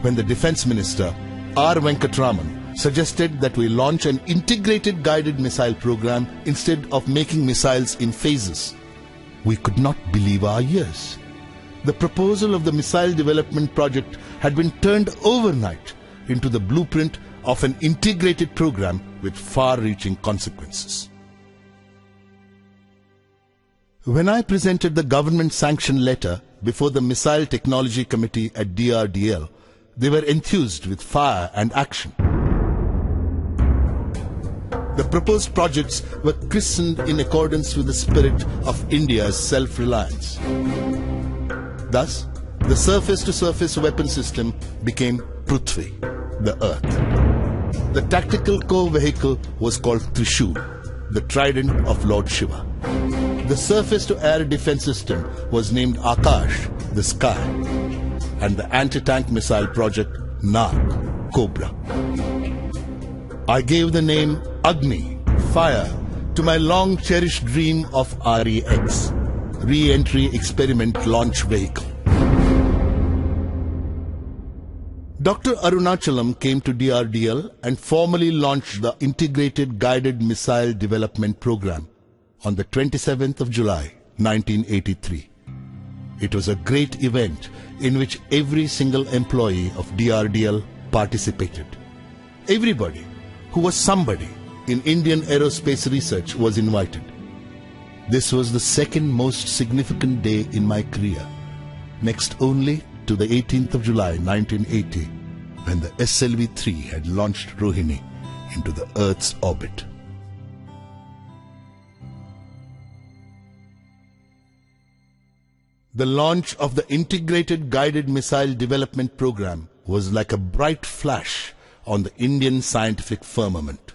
When the Defence Minister, R. Venkatraman, suggested that we launch an integrated guided missile program instead of making missiles in phases, we could not believe our ears. The proposal of the missile development project had been turned overnight into the blueprint of an integrated program with far-reaching consequences. When I presented the government-sanctioned letter before the Missile Technology Committee at DRDL, they were enthused with fire and action. The proposed projects were christened in accordance with the spirit of India's self-reliance. Thus, the surface-to-surface weapon system became Prithvi, the earth. The tactical core vehicle was called Trishul, the trident of Lord Shiva. The surface-to-air defense system was named Akash, the sky, and the anti-tank missile project Nag, Cobra. I gave the name Agni, fire, to my long-cherished dream of REX, Re-Entry Experiment Launch Vehicle. Dr. Arunachalam came to DRDL and formally launched the Integrated Guided Missile Development Program on the 27th of July, 1983. It was a great event in which every single employee of DRDL participated. Everybody who was somebody in Indian aerospace research was invited. This was the second most significant day in my career, next only to the 18th of July 1980, when the SLV-3 had launched Rohini into the Earth's orbit. The launch of the Integrated Guided Missile Development Program was like a bright flash on the Indian scientific firmament.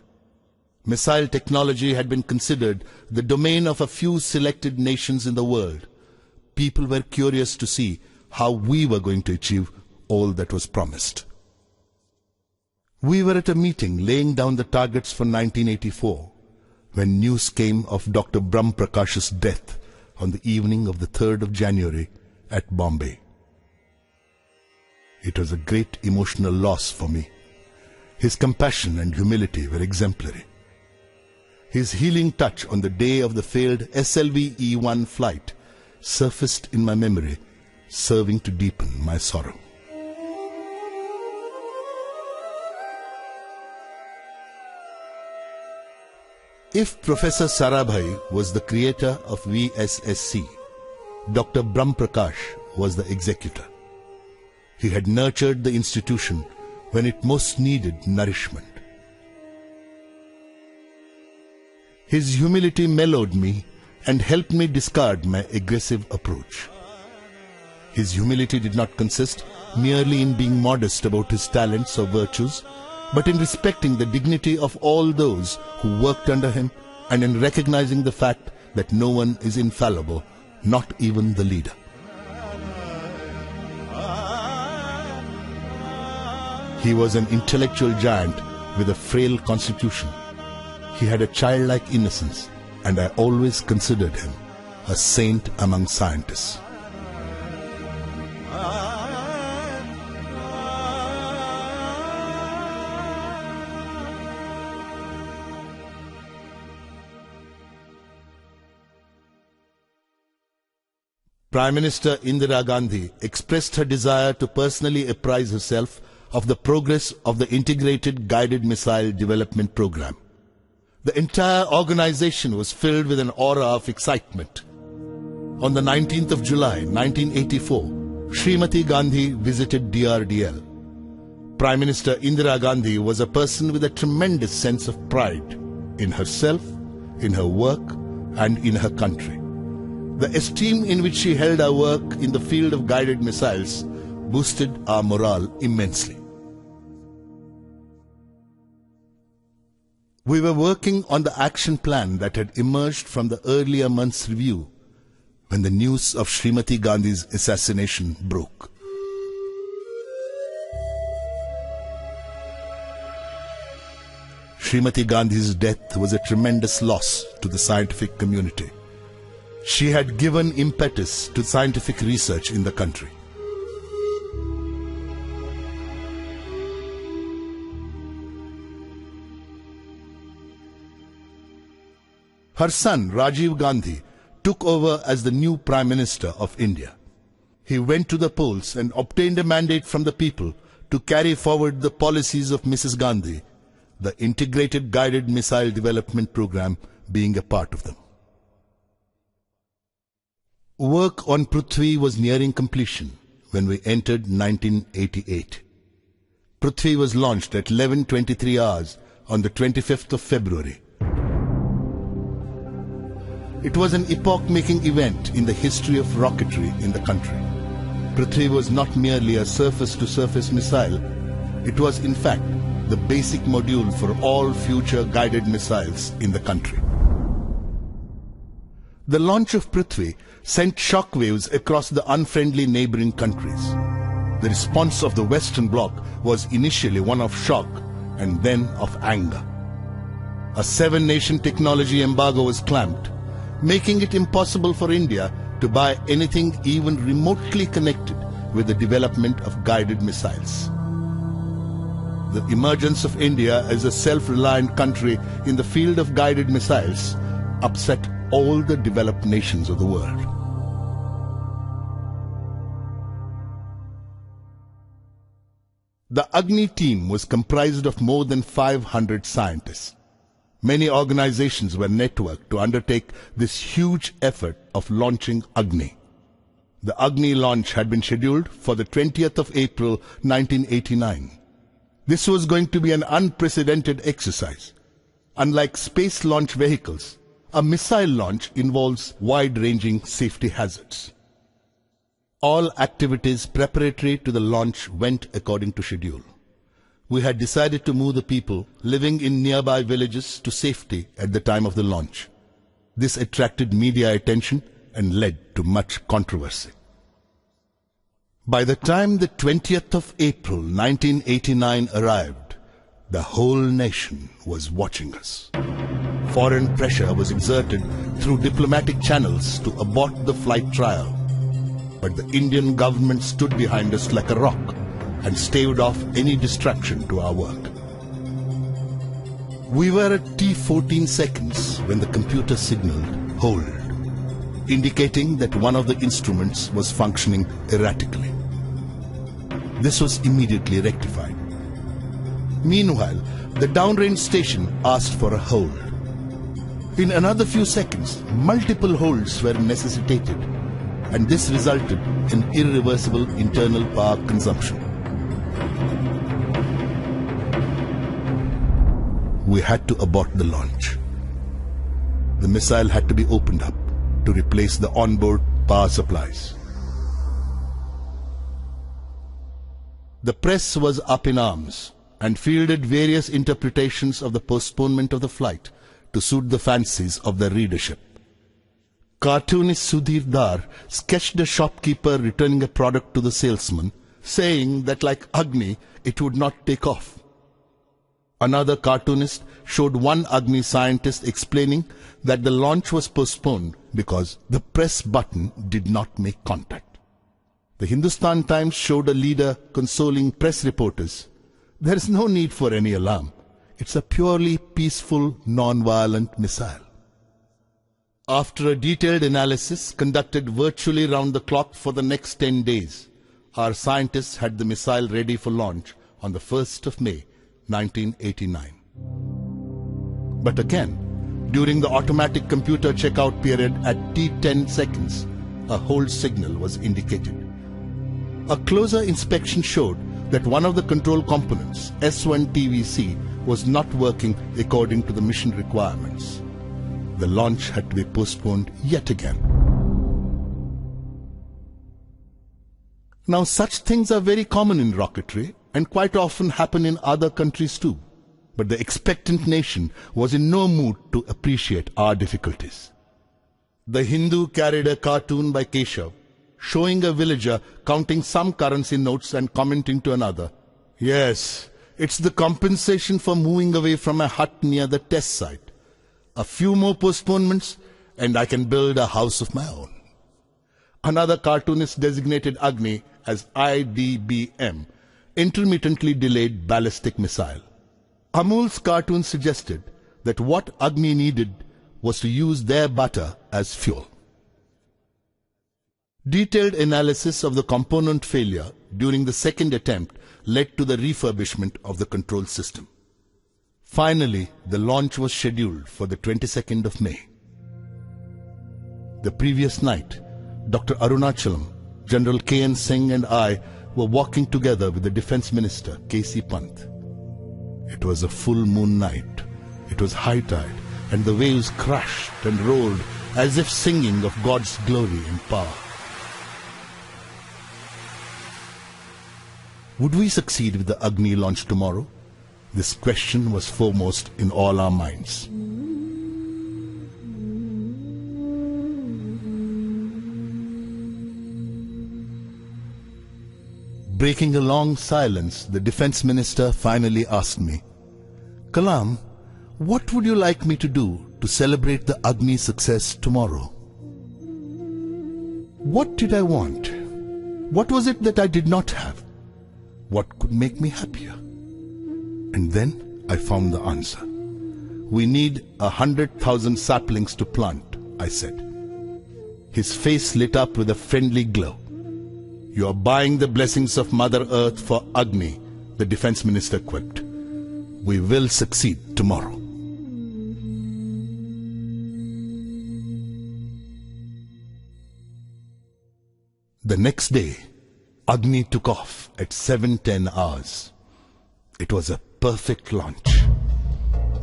Missile technology had been considered the domain of a few selected nations in the world. People were curious to see how we were going to achieve all that was promised. We were at a meeting laying down the targets for 1984 when news came of Dr. Brahm Prakash's death on the evening of the 3rd of January at Bombay. It was a great emotional loss for me. His compassion and humility were exemplary. His healing touch on the day of the failed SLV-E1 flight surfaced in my memory, serving to deepen my sorrow. If Professor Sarabhai was the creator of VSSC, Dr. Brahm Prakash was the executor. He had nurtured the institution when it most needed nourishment. His humility mellowed me and helped me discard my aggressive approach. His humility did not consist merely in being modest about his talents or virtues, but in respecting the dignity of all those who worked under him and in recognizing the fact that no one is infallible, not even the leader. He was an intellectual giant with a frail constitution. He had a childlike innocence, and I always considered him a saint among scientists. Prime Minister Indira Gandhi expressed her desire to personally apprise herself of the progress of the Integrated Guided Missile Development Program. The entire organization was filled with an aura of excitement. On the 19th of July, 1984, Srimati Gandhi visited DRDL. Prime Minister Indira Gandhi was a person with a tremendous sense of pride in herself, in her work, and in her country. The esteem in which she held our work in the field of guided missiles boosted our morale immensely. We were working on the action plan that had emerged from the earlier month's review when the news of Srimati Gandhi's assassination broke. Srimati Gandhi's death was a tremendous loss to the scientific community. She had given impetus to scientific research in the country. Her son, Rajiv Gandhi, took over as the new Prime Minister of India. He went to the polls and obtained a mandate from the people to carry forward the policies of Mrs. Gandhi, the Integrated Guided Missile Development Program being a part of them. Work on Prithvi was nearing completion when we entered 1988. Prithvi was launched at 11:23 hours on the 25th of February. It was an epoch-making event in the history of rocketry in the country. Prithvi was not merely a surface-to-surface missile. It was, in fact, the basic module for all future guided missiles in the country. The launch of Prithvi sent shockwaves across the unfriendly neighboring countries. The response of the Western Bloc was initially one of shock and then of anger. A 7-nation technology embargo was clamped, making it impossible for India to buy anything even remotely connected with the development of guided missiles. The emergence of India as a self-reliant country in the field of guided missiles upset all the developed nations of the world. The Agni team was comprised of more than 500 scientists. Many organizations were networked to undertake this huge effort of launching Agni. The Agni launch had been scheduled for the 20th of April 1989. This was going to be an unprecedented exercise. Unlike space launch vehicles, a missile launch involves wide-ranging safety hazards. All activities preparatory to the launch went according to schedule. We had decided to move the people living in nearby villages to safety at the time of the launch. This attracted media attention and led to much controversy. By the time the 20th of April 1989 arrived, the whole nation was watching us. Foreign pressure was exerted through diplomatic channels to abort the flight trial, but the Indian government stood behind us like a rock and staved off any distraction to our work. We were at T14 seconds when the computer signaled hold, indicating that one of the instruments was functioning erratically. This was immediately rectified. Meanwhile, the downrange station asked for a hold. In another few seconds, multiple holds were necessitated, and this resulted in irreversible internal power consumption. We had to abort the launch. The missile had to be opened up to replace the onboard power supplies. The press was up in arms and fielded various interpretations of the postponement of the flight to suit the fancies of the readership. Cartoonist Sudhir Dar sketched a shopkeeper returning a product to the salesman, saying that like Agni, it would not take off. Another cartoonist showed one Agni scientist explaining that the launch was postponed because the press button did not make contact. The Hindustan Times showed a leader consoling press reporters. There is no need for any alarm. It's a purely peaceful, non-violent missile. After a detailed analysis conducted virtually round the clock for the next 10 days, our scientists had the missile ready for launch on the 1st of May, 1989. But again, during the automatic computer checkout period at T10 seconds, a hold signal was indicated. A closer inspection showed that one of the control components, S1 TVC, was not working according to the mission requirements. The launch had to be postponed yet again. Now, such things are very common in rocketry and quite often happen in other countries too. But the expectant nation was in no mood to appreciate our difficulties. The Hindu carried a cartoon by Keshav, showing a villager counting some currency notes and commenting to another, "Yes, It's the compensation for moving away from a hut near the test site. A few more postponements and I can build a house of my own. Another cartoonist designated Agni as IDBM, intermittently delayed ballistic missile. Amul's cartoon suggested that what Agni needed was to use their butter as fuel. Detailed analysis of the component failure during the second attempt led to the refurbishment of the control system. Finally, the launch was scheduled for the 22nd of May. The previous night, Dr. Arunachalam, General K.N. Singh and I were walking together with the Defence Minister, K.C. Pant. It was a full moon night. It was high tide, and the waves crashed and rolled as if singing of God's glory and power. Would we succeed with the Agni launch tomorrow? This question was foremost in all our minds. Breaking a long silence, the Defence Minister finally asked me, "Kalam, what would you like me to do to celebrate the Agni success tomorrow?" What did I want? What was it that I did not have? What could make me happier? And then I found the answer. We need 100,000 saplings to plant, I said. His face lit up with a friendly glow. You are buying the blessings of Mother Earth for Agni, the Defence Minister quipped. We will succeed tomorrow. The next day, Agni took off at 7:10 hours. It was a perfect launch.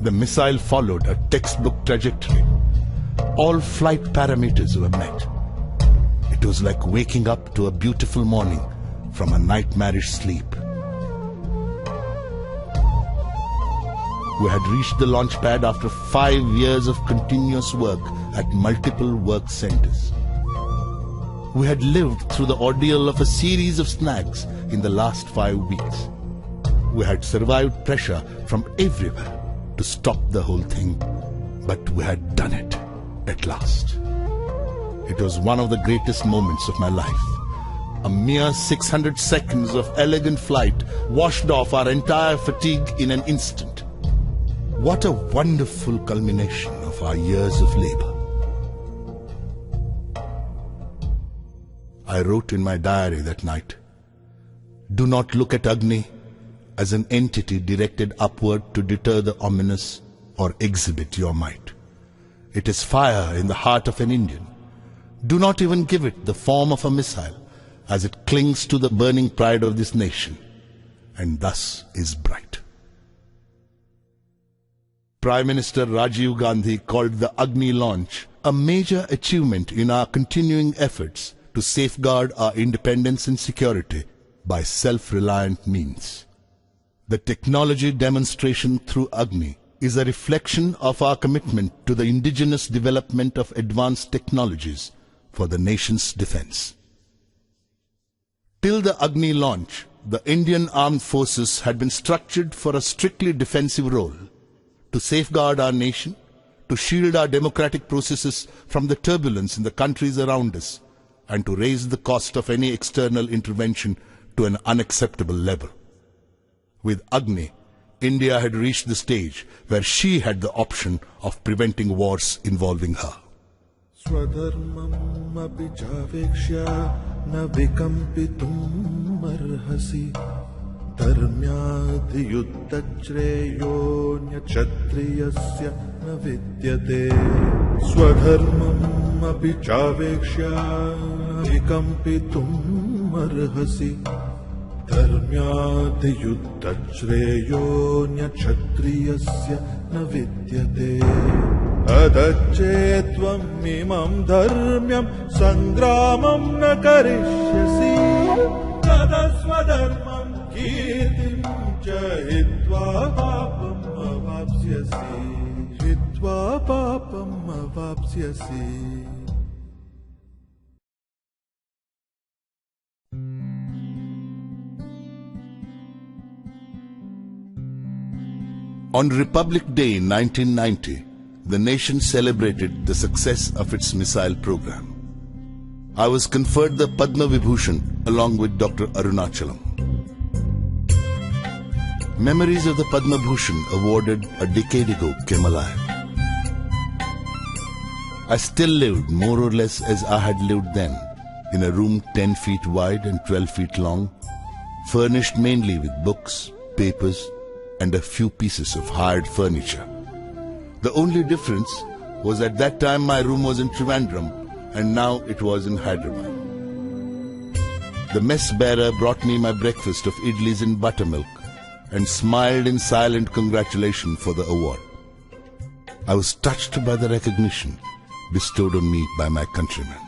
The missile followed a textbook trajectory. All flight parameters were met. It was like waking up to a beautiful morning from a nightmarish sleep. We had reached the launch pad after 5 years of continuous work at multiple work centers. We had lived through the ordeal of a series of snags in the last 5 weeks. We had survived pressure from everywhere to stop the whole thing, but we had done it at last. It was one of the greatest moments of my life. A mere 600 seconds of elegant flight washed off our entire fatigue in an instant. What a wonderful culmination of our years of labor. I wrote in my diary that night, "Do not look at Agni as an entity directed upward to deter the ominous or exhibit your might. It is fire in the heart of an Indian. Do not even give it the form of a missile, as it clings to the burning pride of this nation, and thus is bright." Prime Minister Rajiv Gandhi called the Agni launch a major achievement in our continuing efforts to safeguard our independence and security by self-reliant means. The technology demonstration through Agni is a reflection of our commitment to the indigenous development of advanced technologies for the nation's defense. Till the Agni launch, the Indian Armed Forces had been structured for a strictly defensive role, to safeguard our nation, to shield our democratic processes from the turbulence in the countries around us, and to raise the cost of any external intervention to an unacceptable level. With Agni, India had reached the stage where she had the option of preventing wars involving her. Swadharmam abhijaveksha na vikampitum arhasi dharmyadhi yuddhachreyo kshatriyasya na vidyate. Swadharmam abhijaveksha vikampitum arhasi dharmyadhi yuddhachreyo kshatriyasya na vidyate. Adachetvam imam dharmyam sangramam na karishyasi tadaswadharmam kirtim cha hitva papam avapsyasi. Hitva papam avapsyasi. On Republic Day in 1990, the nation celebrated the success of its missile program. I was conferred the Padma Vibhushan along with Dr. Arunachalam. Memories of the Padma Bhushan awarded a decade ago came alive. I still lived more or less as I had lived then, in a room 10 feet wide and 12 feet long, furnished mainly with books, papers, and a few pieces of hired furniture. The only difference was at that time my room was in Trivandrum and now it was in Hyderabad. The mess bearer brought me my breakfast of idlis and buttermilk and smiled in silent congratulation for the award. I was touched by the recognition bestowed on me by my countrymen.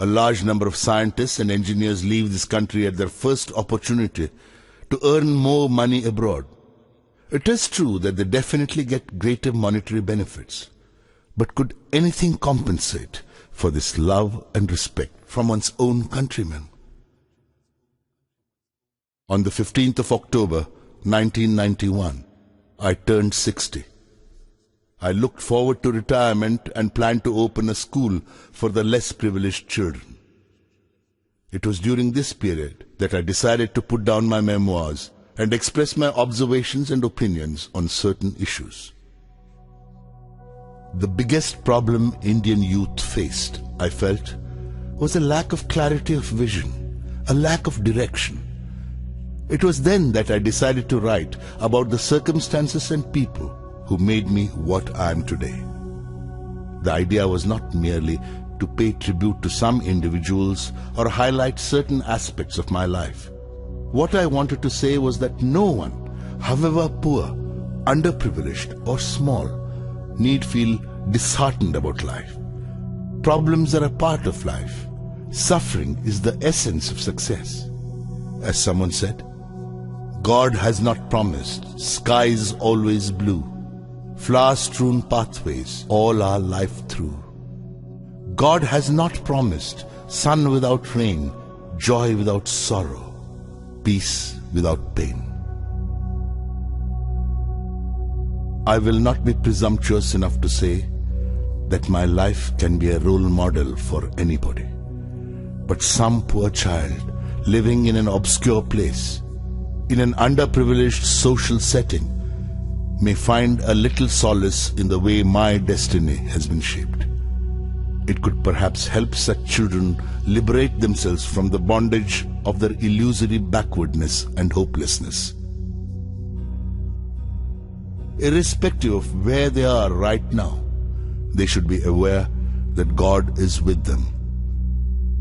A large number of scientists and engineers leave this country at their first opportunity to earn more money abroad. It is true that they definitely get greater monetary benefits, but could anything compensate for this love and respect from one's own countrymen? On the 15th of October, 1991, I turned 60. I looked forward to retirement and planned to open a school for the less privileged children. It was during this period that I decided to put down my memoirs and express my observations and opinions on certain issues. The biggest problem Indian youth faced, I felt, was a lack of clarity of vision, a lack of direction. It was then that I decided to write about the circumstances and people who made me what I am today. The idea was not merely to pay tribute to some individuals or highlight certain aspects of my life. What I wanted to say was that no one, however poor, underprivileged or small, need feel disheartened about life. Problems are a part of life. Suffering is the essence of success. As someone said, God has not promised skies always blue, flower-strewn pathways all our life through. God has not promised sun without rain, joy without sorrow, peace without pain. I will not be presumptuous enough to say that my life can be a role model for anybody. But some poor child living in an obscure place, in an underprivileged social setting, may find a little solace in the way my destiny has been shaped. It could perhaps help such children liberate themselves from the bondage of their illusory backwardness and hopelessness. Irrespective of where they are right now, they should be aware that God is with them.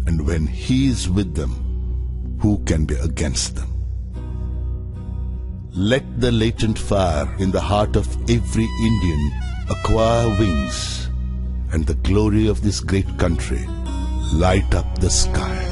And when He is with them, who can be against them? Let the latent fire in the heart of every Indian acquire wings, and the glory of this great country light up the sky.